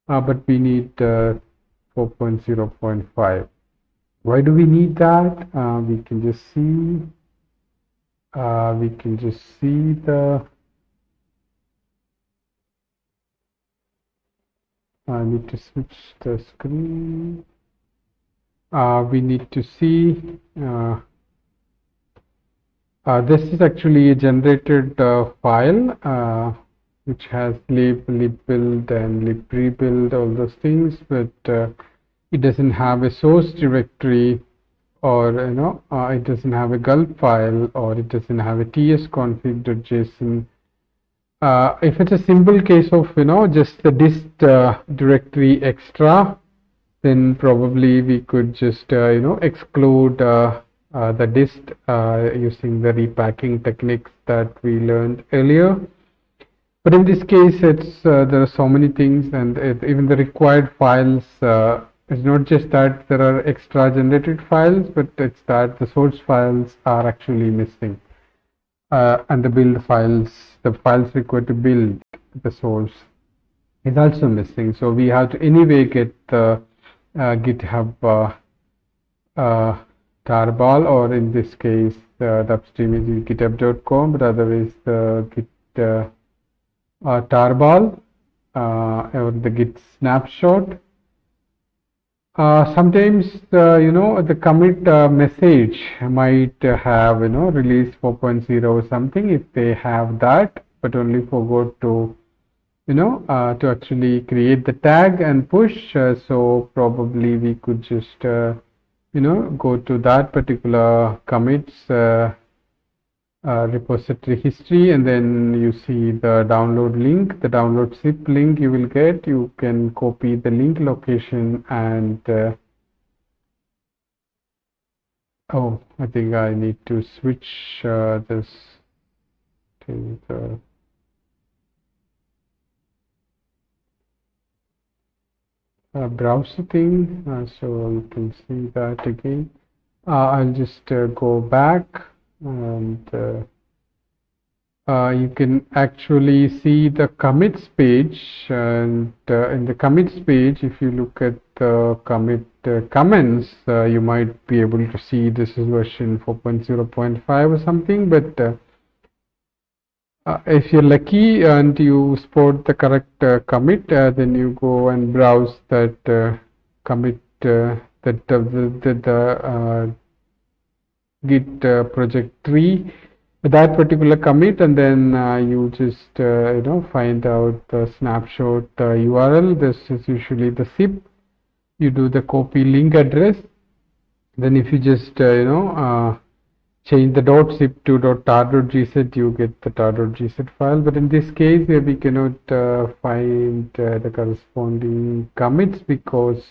but we need 4.0.5. Why do we need that? We can just see the I need to switch the screen. We need to see this is actually a generated file which has lib-build and lib-rebuild, all those things, but it doesn't have a source directory, or it doesn't have a gulp file, or it doesn't have a tsconfig.json. If it's a simple case of just the dist directory extra, then probably we could just exclude the dist using the repacking techniques that we learned earlier. But in this case, it's there are so many things, and even the required files. It's not just that there are extra generated files, but it's that the source files are actually missing, and the build files, the files required to build the source, is also missing. So we have to anyway get the GitHub tarball, or in this case the upstream is github.com, but otherwise the git tarball or the git snapshot. Sometimes the commit message might have release 4.0 or something. If they have that, but only forgot to to actually create the tag and push, so probably we could just go to that particular commits repository history, and then you see the download link, the download zip link you will get. You can copy the link location and Oh, I think I need to switch this to the browser thing, so you can see that again. I'll just go back, and you can actually see the commits page, and in the commits page, if you look at the commit comments, you might be able to see this is version 4.0.5 or something, but if you're lucky and you spot the correct commit, then you go and browse that commit the Git project tree, that particular commit, and then you just find out the snapshot URL. This is usually the zip. You do the copy link address. Then if you just change the .zip to .tar.gz, you get the tar.gz file. But in this case, we cannot find the corresponding commits because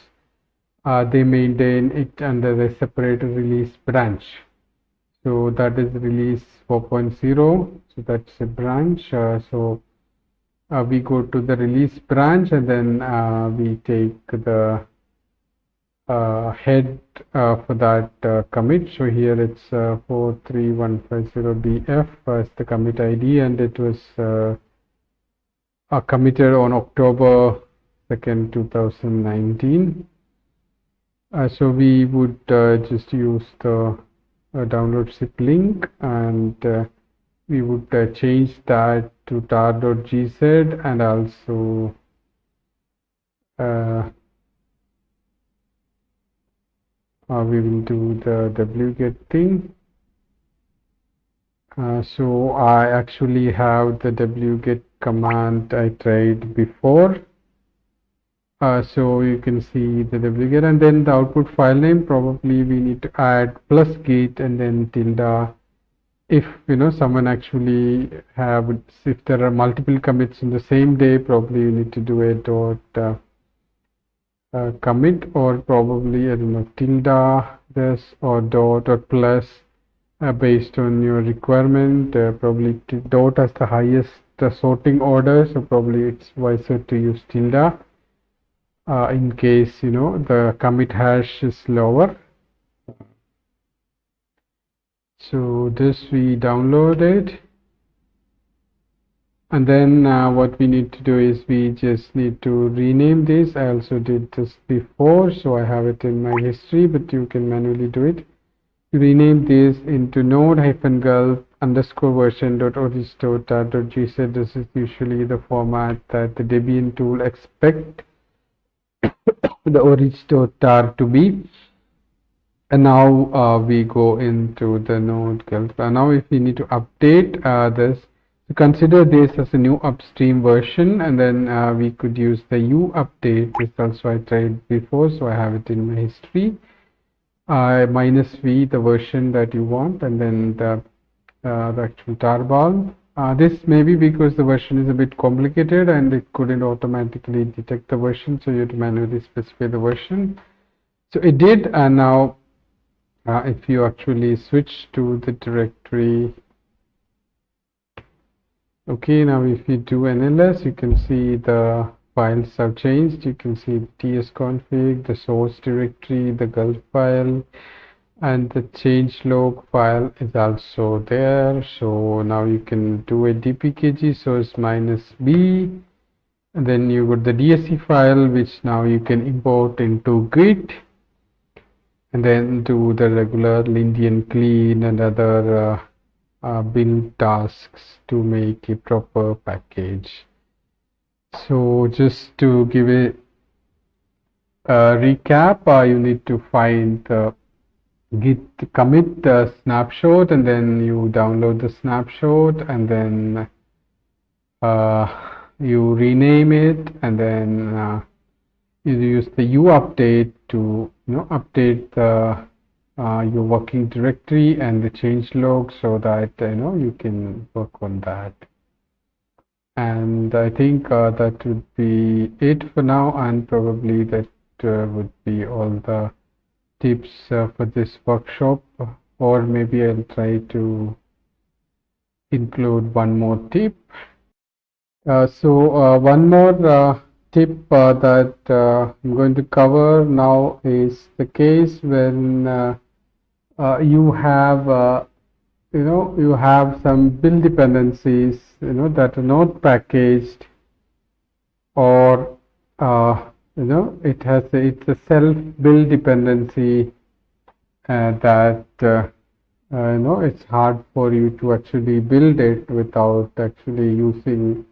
they maintain it under a separate release branch. So that is release 4.0. So that's a branch. So we go to the release branch, and then we take the head for that commit. So here it's 43150BF as the commit ID, and it was committed on October 2nd, 2019. So we would just use the download zip link, and we would change that to tar.gz, and also we will do the wget thing. So I actually have the wget command I tried before. So you can see the wget, and then the output file name, probably we need to add plus git and then tilde. If someone actually if there are multiple commits in the same day, probably you need to do a dot commit, or probably I don't know, tilde this or dot or plus based on your requirement. Probably dot has the highest sorting order, so probably it's wiser to use tilde in case the commit hash is lower. So this we downloaded, and then what we need to do is we just need to rename this. I also did this before, so I have it in my history, but you can manually do it. Rename this into node-gulp _version.origin.tar.gz. This is usually the format that the Debian tool expect the origin.tar to be. And now we go into the node-gulp. Now if we need to update this, to consider this as a new upstream version, and then we could use the update. This also I tried before, so I have it in my history. -v, the version that you want, and then the actual tarball. This may be because the version is a bit complicated and it couldn't automatically detect the version, so you have to manually specify the version. So it did, and now if you actually switch to the directory, okay, now if you do NLS, you can see the files have changed. You can see the tsconfig, the source directory, the gulp file, and the changelog file is also there. So now you can do a dpkg source -b, and then you got the dsc file, which now you can import into Git, and then do the regular Lindian clean and other build tasks to make a proper package. So just to give a recap, you need to find the git commit snapshot, and then you download the snapshot, and then you rename it, and then you use the update to update the your working directory and the changelog, so that you can work on that. And I think that would be it for now, and probably that would be all the tips for this workshop, or maybe I'll try to include one more tip. So one more tip that I'm going to cover now is the case when you have you have some build dependencies that are not packaged, or it's a self build dependency that it's hard for you to actually build it without actually using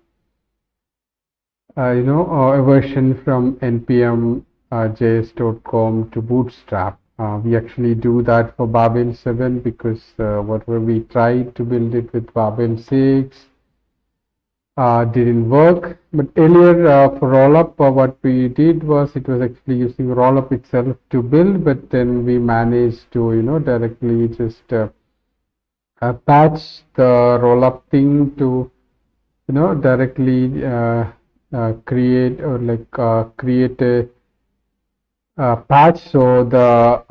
a version from npm js.com to bootstrap. We actually do that for Babel 7 because whatever we tried to build it with Babel 6 didn't work. But earlier for rollup, what we did was it was actually using rollup itself to build, but then we managed to directly just patch the rollup thing to directly create or create a patch, so the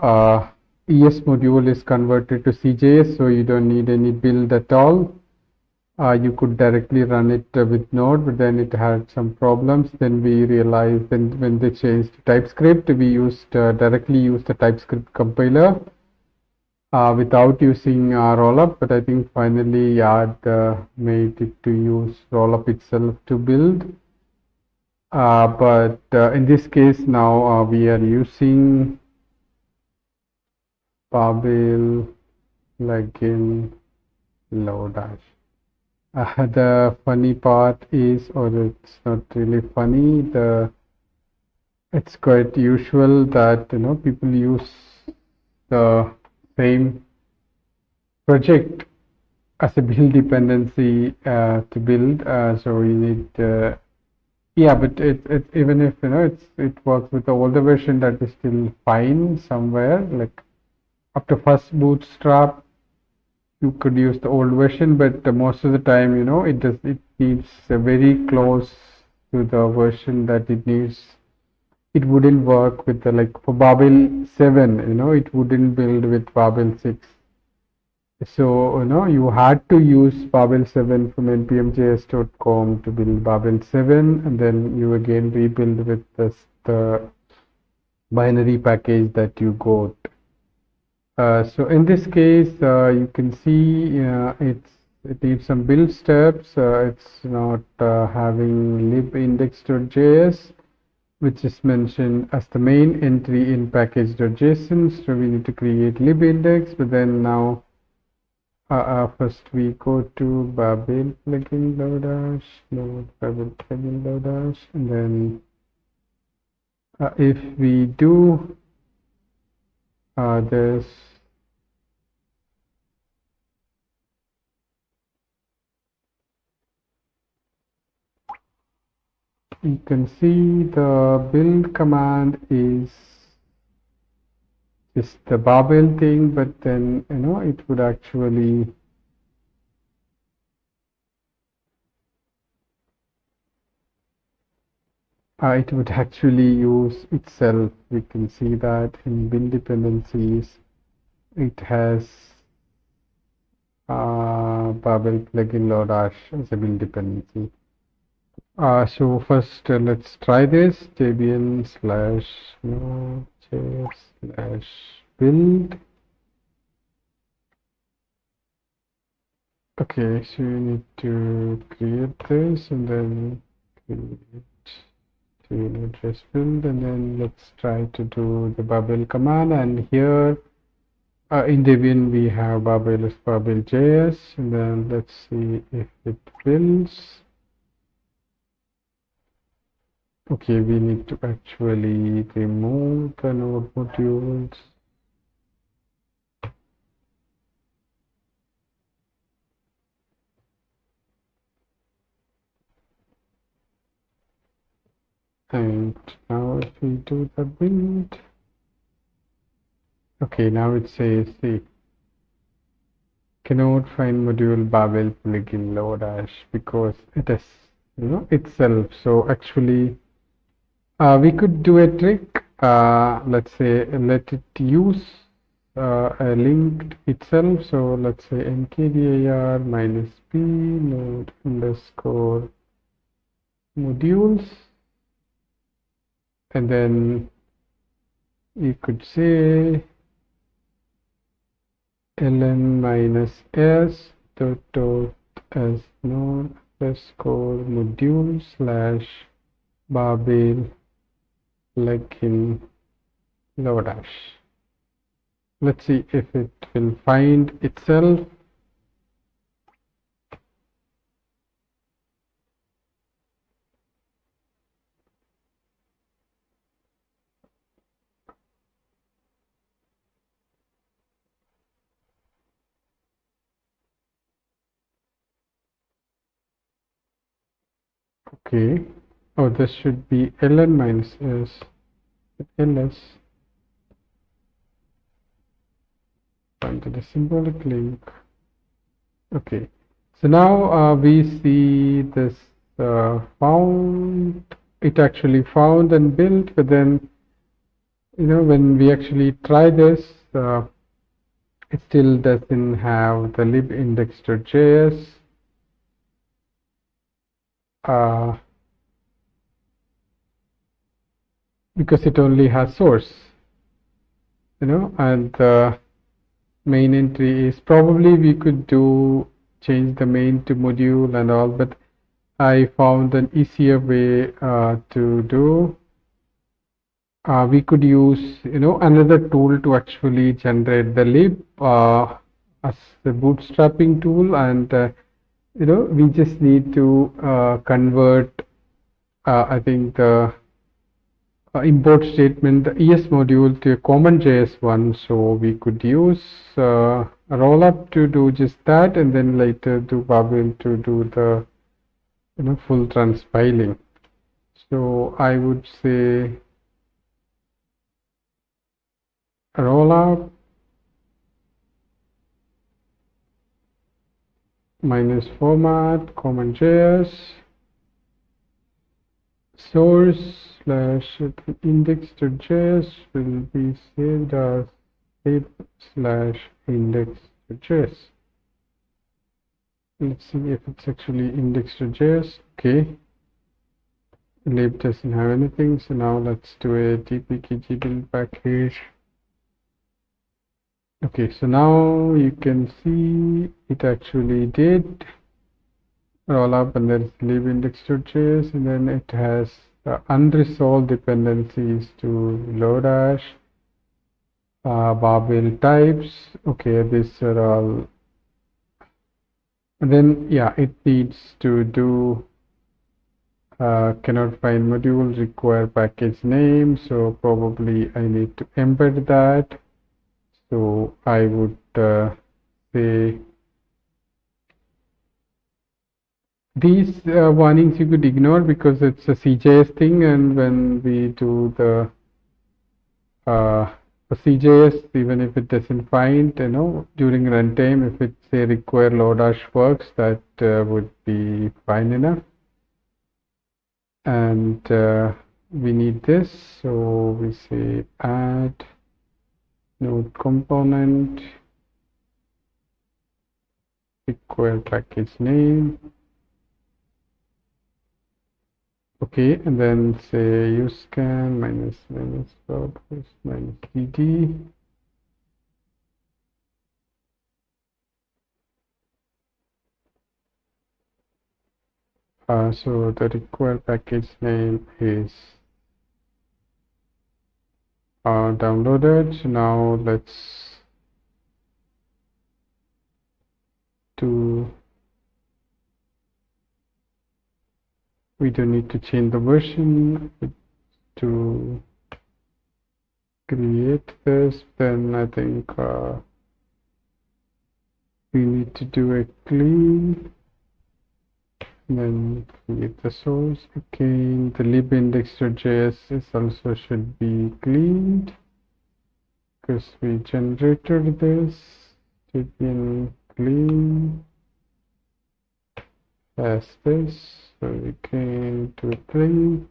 ES module is converted to CJS, so you don't need any build at all. You could directly run it with Node, but then it had some problems. Then we realized when they changed to TypeScript, we used directly used the TypeScript compiler without using rollup. But I think finally Yad made it to use rollup itself to build. But in this case now we are using babel-plugin-lodash. The funny part is, or it's not really funny, it's quite usual that people use the same project as a build dependency to build. So we need yeah, but it even if it works with the older version, that is still fine somewhere. Like after first bootstrap, you could use the old version, but most of the time, it needs very close to the version that it needs. It wouldn't work with the for Babel 7, it wouldn't build with Babel 6. So, you had to use Babel 7 from npm-js.com to build Babel 7, and then you again rebuild with the binary package that you got. So in this case, you can see it needs some build steps. It's not having libindex.js, which is mentioned as the main entry in package.json. So we need to create libindex, but then now first we go to babel-plugin-lodash, load babel-plugin-lodash, and then if we do this, you can see the build command is just the Babel thing, but then it would actually use itself. We can see that in build dependencies it has babel-plugin-lodash as a build dependency. So first let's try this. debian/nodejs/build. Okay, so you need to create this and then create nodejs build, and then let's try to do the babel command. And here in Debian we have babel is babel.js, and then let's see if it builds. Okay, we need to actually remove the node modules. And now if we do the build, okay, now it says see, cannot find module babel-plugin-lodash because it is itself. So actually we could do a trick. let's say let it use a linked itself. So let's say mkdir -p node underscore modules, and then you could say ln-s dot as node underscore module slash babel-plugin-lodash. Let's see if it will find itself. Okay. Oh, this should be ln-s ls under the symbolic link. Okay. So now we see this found. It actually found and built, but then when we actually try this, it still doesn't have the libindex.js. Because it only has source, and the main entry is probably we could change the main to module and all, but I found an easier way to do. We could use another tool to actually generate the lib as the bootstrapping tool, and we just need to convert I think the import statement, the ES module, to a common JS one. So we could use a rollup to do just that, and then later do Babel to do the full transpiling. So I would say rollup minus format common JS source slash index.js will be saved as lib slash index.js. Let's see if it's actually index.js. Okay, lib doesn't have anything, so now let's do a tpkg build package. Okay, so now you can see it actually did roll up, and there's libindex.js, and then it has unresolved dependencies to Lodash, Babel types. Okay, these are all. And then yeah, it needs to do cannot find module, require package name. So probably I need to embed that. So I would say these warnings you could ignore because it's a CJS thing, and when we do the CJS, even if it doesn't find, during runtime, if it say require Lodash works, that would be fine enough. And we need this, so we say add node component, require package name. Okay, and then say use scan minus purpose minus dd. So the required package name is downloaded. Now let's do. We don't need to change the version to create this. Then I think we need to do a clean, and then create the source. Again, the libindex.js is also should be cleaned because we generated this. Debian clean as this. So we can do a clean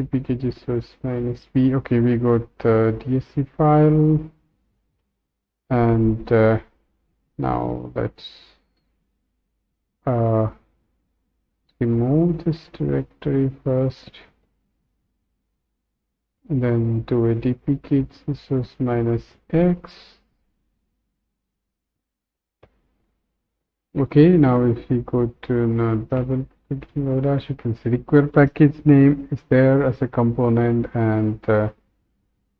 pkg-source minus b. Okay, we got the DSC file, and now let's remove this directory first, and then do a dpkg-source minus x. Okay, now if we go to babel-plugin-lodash, you can see require package name is there as a component, and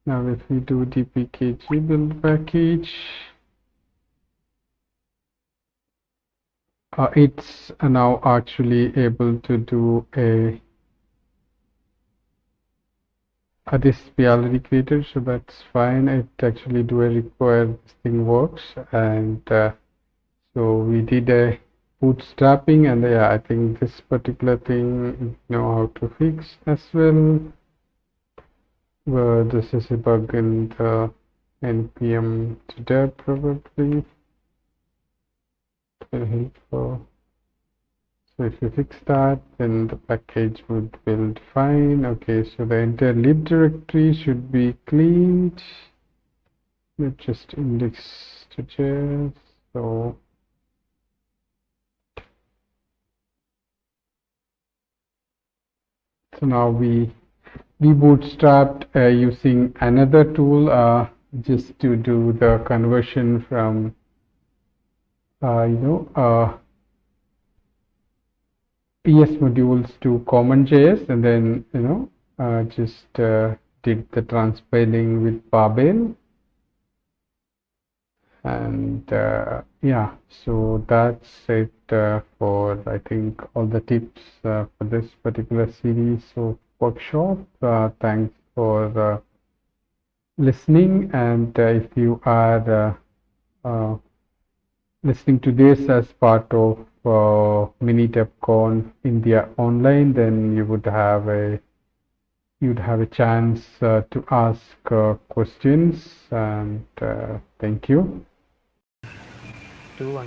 now if we do dpkg build package, it's now actually able to do this we already created, so that's fine. It actually do a require this thing works, and so we did a bootstrapping, and yeah, I think this particular thing you know how to fix as well. Where this is a bug in the npm today probably. Helpful. So if you fix that, then the package would build fine. Okay, so the entire lib directory should be cleaned. Not just index.js. So now we bootstrapped using another tool just to do the conversion from ES modules to CommonJS, and then just did the transpiling with Babel, and yeah, so that's it for I think all the tips for this particular series of workshop. Thanks for listening, and if you are listening to this as part of MiniDebConf India online, then you would have a chance to ask questions, and thank you. 2-1.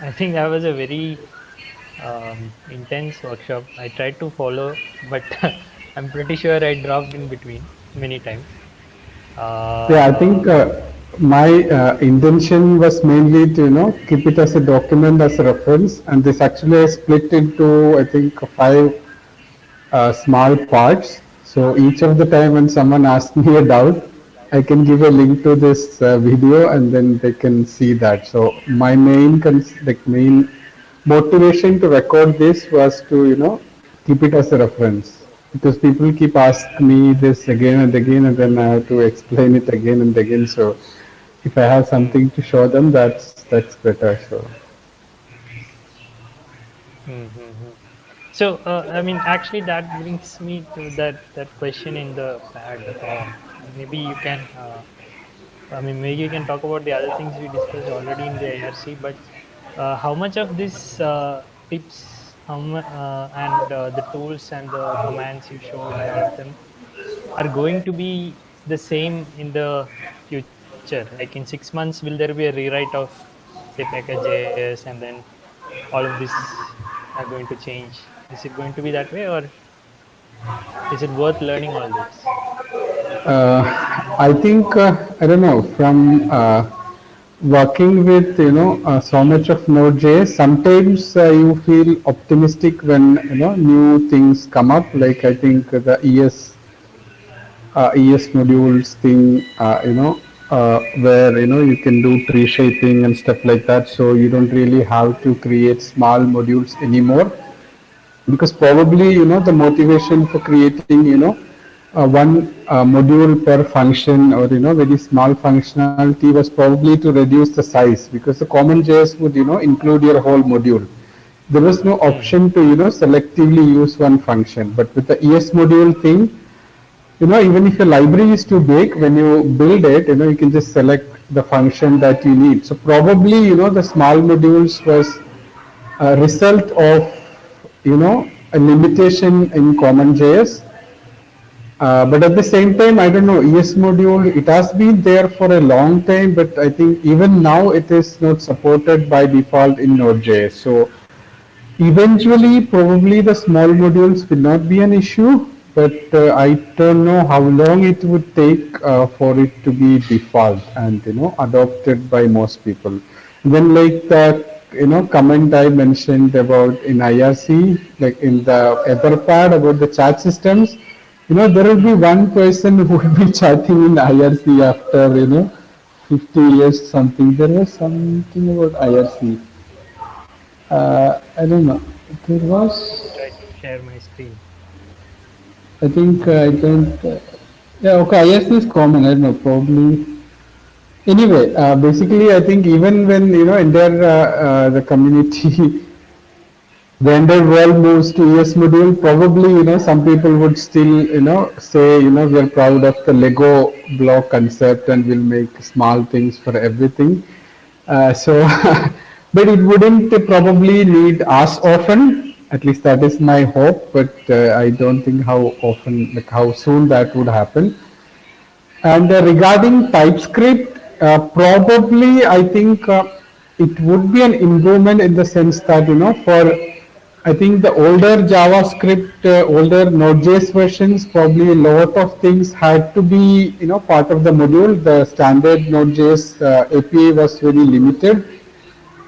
I think that was a very intense workshop. I tried to follow, but I'm pretty sure I dropped in between many times. Yeah, I think my intention was mainly to keep it as a document as a reference, and this actually is split into I think 5 small parts. So each of the time when someone asks me a doubt, I can give a link to this video, and then they can see that. So my main main motivation to record this was to keep it as a reference, because people keep asking me this again and again, and then I have to explain it again and again. So if I have something to show them, that's better. So. So I mean, actually, that brings me to that question in the pad. Maybe you can. I mean, maybe you can talk about the other things we discussed already in the ARC, but how much of these tips and the tools and the commands you showed and all of them are going to be the same in the future? Like in 6 months, will there be a rewrite of, say, pkg-js, and then all of this are going to change? Is it going to be that way, or is it worth learning all this? I think I don't know, from working with so much of Node.js. Sometimes you feel optimistic when new things come up. Like I think the ES modules thing, where you can do tree shaping and stuff like that. So you don't really have to create small modules anymore, because probably the motivation for creating one module per function, or very small functionality, was probably to reduce the size, because the CommonJS would include your whole module. There was no option to selectively use one function. But with the ES module thing, even if your library is too big, when you build it, you can just select the function that you need. So probably the small modules was a result of a limitation in CommonJS. But at the same time, I don't know, ES module, it has been there for a long time, but I think even now it is not supported by default in Node.js. So Eventually, probably the small modules will not be an issue, but I don't know how long it would take for it to be default and adopted by most people. Then, like the comment I mentioned about in IRC, like in the Etherpad about the chat systems, there will be Hmm. one person who will be chatting in IRC after 50 years something. There was something about IRC. I don't know. There Let me was, try to share my screen. I think, I don't. Yeah, okay. IS is common. I don't know. Probably. Anyway, basically, I think even when entire the community, the entire world moves to ES module, probably some people would still say we're proud of the Lego block concept and we'll make small things for everything. So, but it wouldn't probably need as often. At least that is my hope. But I don't think how often, like how soon that would happen. And regarding TypeScript, probably I think it would be an improvement in the sense that for I think the older JavaScript, older Node.js versions, probably a lot of things had to be part of the module. The standard Node.js API was very limited.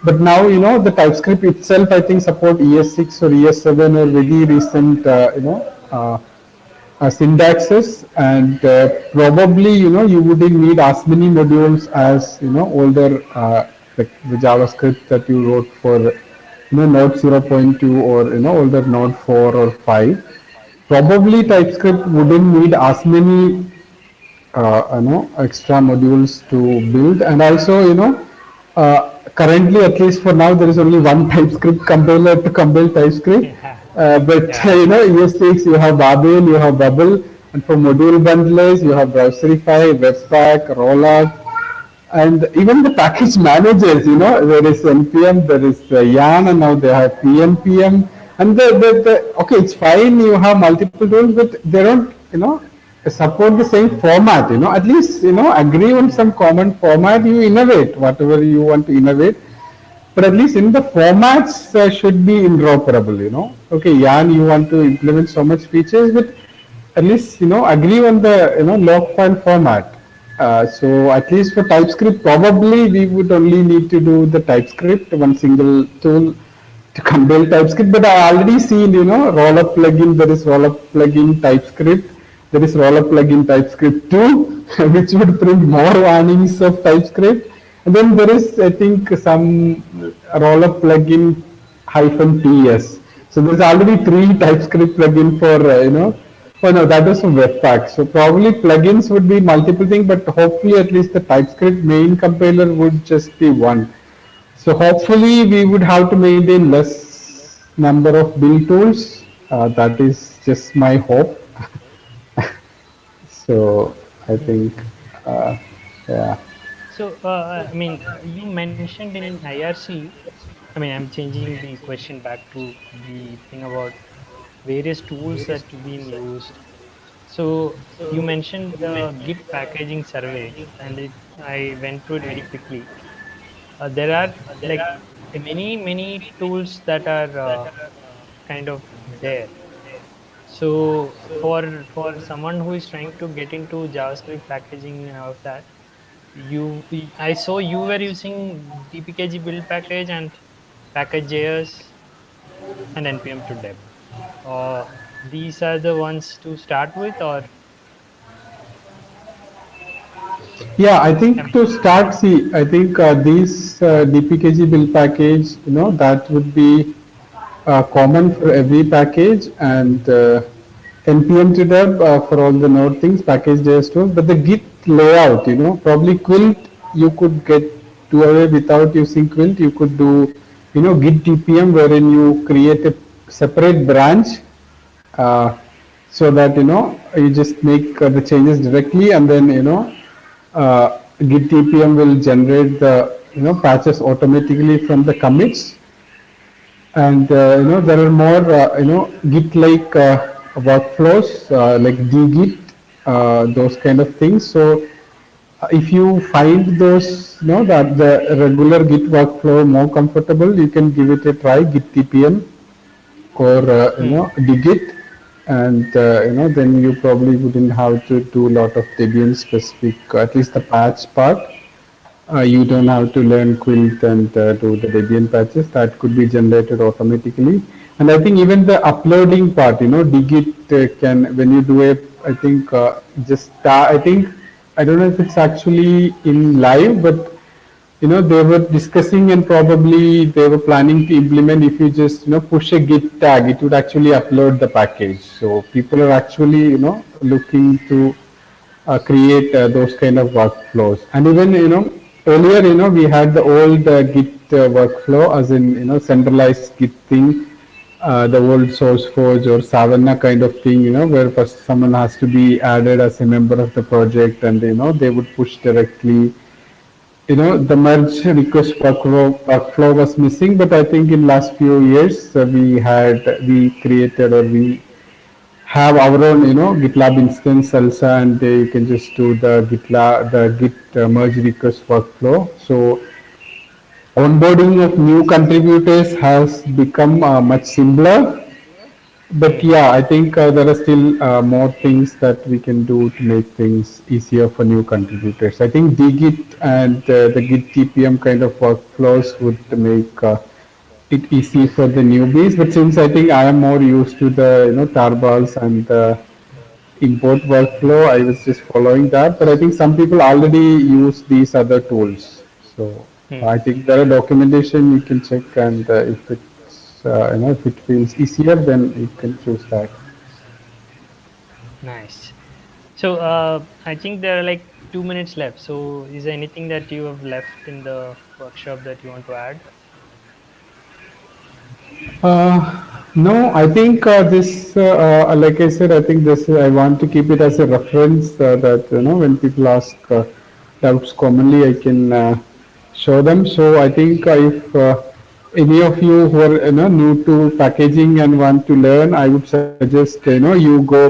But now, the TypeScript itself, I think, support ES6 or ES7 or very recent, syntaxes, and probably, you wouldn't need as many modules as, older, like the JavaScript that you wrote for, Node 0.2 or, older Node 4 or 5. Probably Hmm. TypeScript wouldn't need as many extra modules to build, and also currently, at least for now, there is only one TypeScript compiler to compile TypeScript. Yeah, But yeah, ES6, you have Babel, you have Bubble, and for module bundlers you have Browserify, Webpack, Rollup, and even the package managers, there is npm, there is yarn, and now they have pnpm. And okay, it's fine, you have multiple tools, but they don't support the same format. At least agree on yeah, some common format, you innovate whatever you want to innovate, but at least in the formats should be interoperable. Okay, yarn, you want to implement so much features, but at least agree on the log file format. So at least for TypeScript, probably we would only need to do the TypeScript, one single tool to compile TypeScript. But I already seen rollup plugin. There is rollup plugin TypeScript. There is rollup plugin TypeScript 2, which would print more warnings of TypeScript. And then there is, I think, some rollup plugin -ts. So there's already three TypeScript plugin for Oh no, that was from Webpack. So probably plugins would be multiple things, but hopefully at least the TypeScript main compiler would just be one. So hopefully we would have to maintain less number of build tools. That is just my hope. So I hmm. think, uh, yeah. So, I mean, you mentioned in IRC, I mean, I'm changing the question back to the thing about various tools that have been used. So, you mentioned the Git packaging survey, and I went through it very quickly. There are like many tools that are kind of there. So, for someone who is trying to get into JavaScript packaging and all of that, I saw you were using dpkg build package and package.js and npm to deb. These are the ones to start with, or Yeah, I think am to start, see, I think these DPKG build package, that would be common for every package, and npm to deb for all the node things, package.js tools. But the Git layout, probably Quilt, you could get do away without using Quilt. You could do, Git TPM, wherein you create a separate branch, uh, so that you just make the changes directly, and then Git TPM will generate the patches automatically from the commits. And there are more Git like workflows, like dgit, those kind of things. So if you find those that the regular Git workflow more comfortable, you can give it a try, Git TPM. or Hmm. dig it, and then you probably wouldn't have to do a lot of Debian specific, at least the patch part. You don't have to learn Quilt and do the Debian patches. That could be generated automatically. And I think even the uploading part, Digit can, when you do a, I think I think, I don't know if it's actually in live, but they were discussing and probably they were planning to implement, if you just push a git tag, it would actually upload the package. So people are actually looking to create those kind of workflows. And even earlier we had the old git workflow, as in centralized git thing, the old SourceForge or Savannah kind of thing, where first someone has to be added as a member of the project, and they would push directly. The merge request workflow was missing, but I think in last few years we created, or we have our own GitLab instance also, and you can just do the Git merge request workflow. So onboarding of new contributors has become much simpler. But Hmm. yeah, I think there are still more things that we can do to make things easier for new contributors. I think dgit and the git tpm kind of workflows would make it easy Hmm. for the newbies. But since I think I am more used to the tarbals and the import workflow, I was just following that. But I think some people already use these other tools. So Hmm. I think there are documentation you can check, and if it's if it feels easier, then you can choose that. Nice. So I think there are like 2 minutes left. So is there anything that you have left in the workshop that you want to add? No, I think this, like I said, I think this, I want to keep it as a reference, that, when people ask doubts commonly, I can show them. So I think if any of you who are, new to packaging and want to learn, I would suggest, you go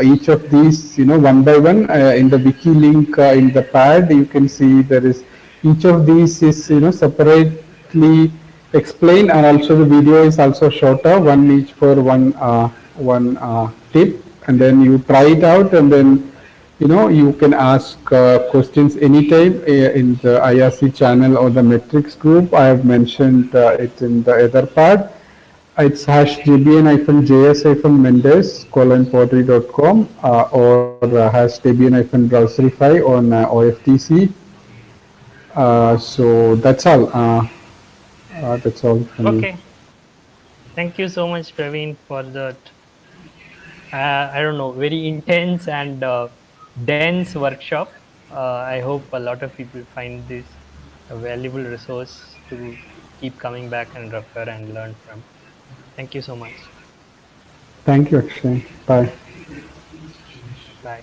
each of these one by one, in the wiki link in the pad, you can see there is, each of these is separately explained, and also the video is also shorter, one each for one tip, and then you try it out, and then you can ask questions anytime in the IRC channel or the metrics group. I have mentioned it in the other part. It's hash debian-js-mendes pottery.com, or hash debian-browserify on OFTC. So that's all. That's all for me. Okay. Thank you so much, Praveen, for that. I don't know, very intense and dense workshop. I hope a lot of people find this a valuable resource to keep coming back and refer and learn from. Thank you so much. Thank you, Akshay. Bye. Bye.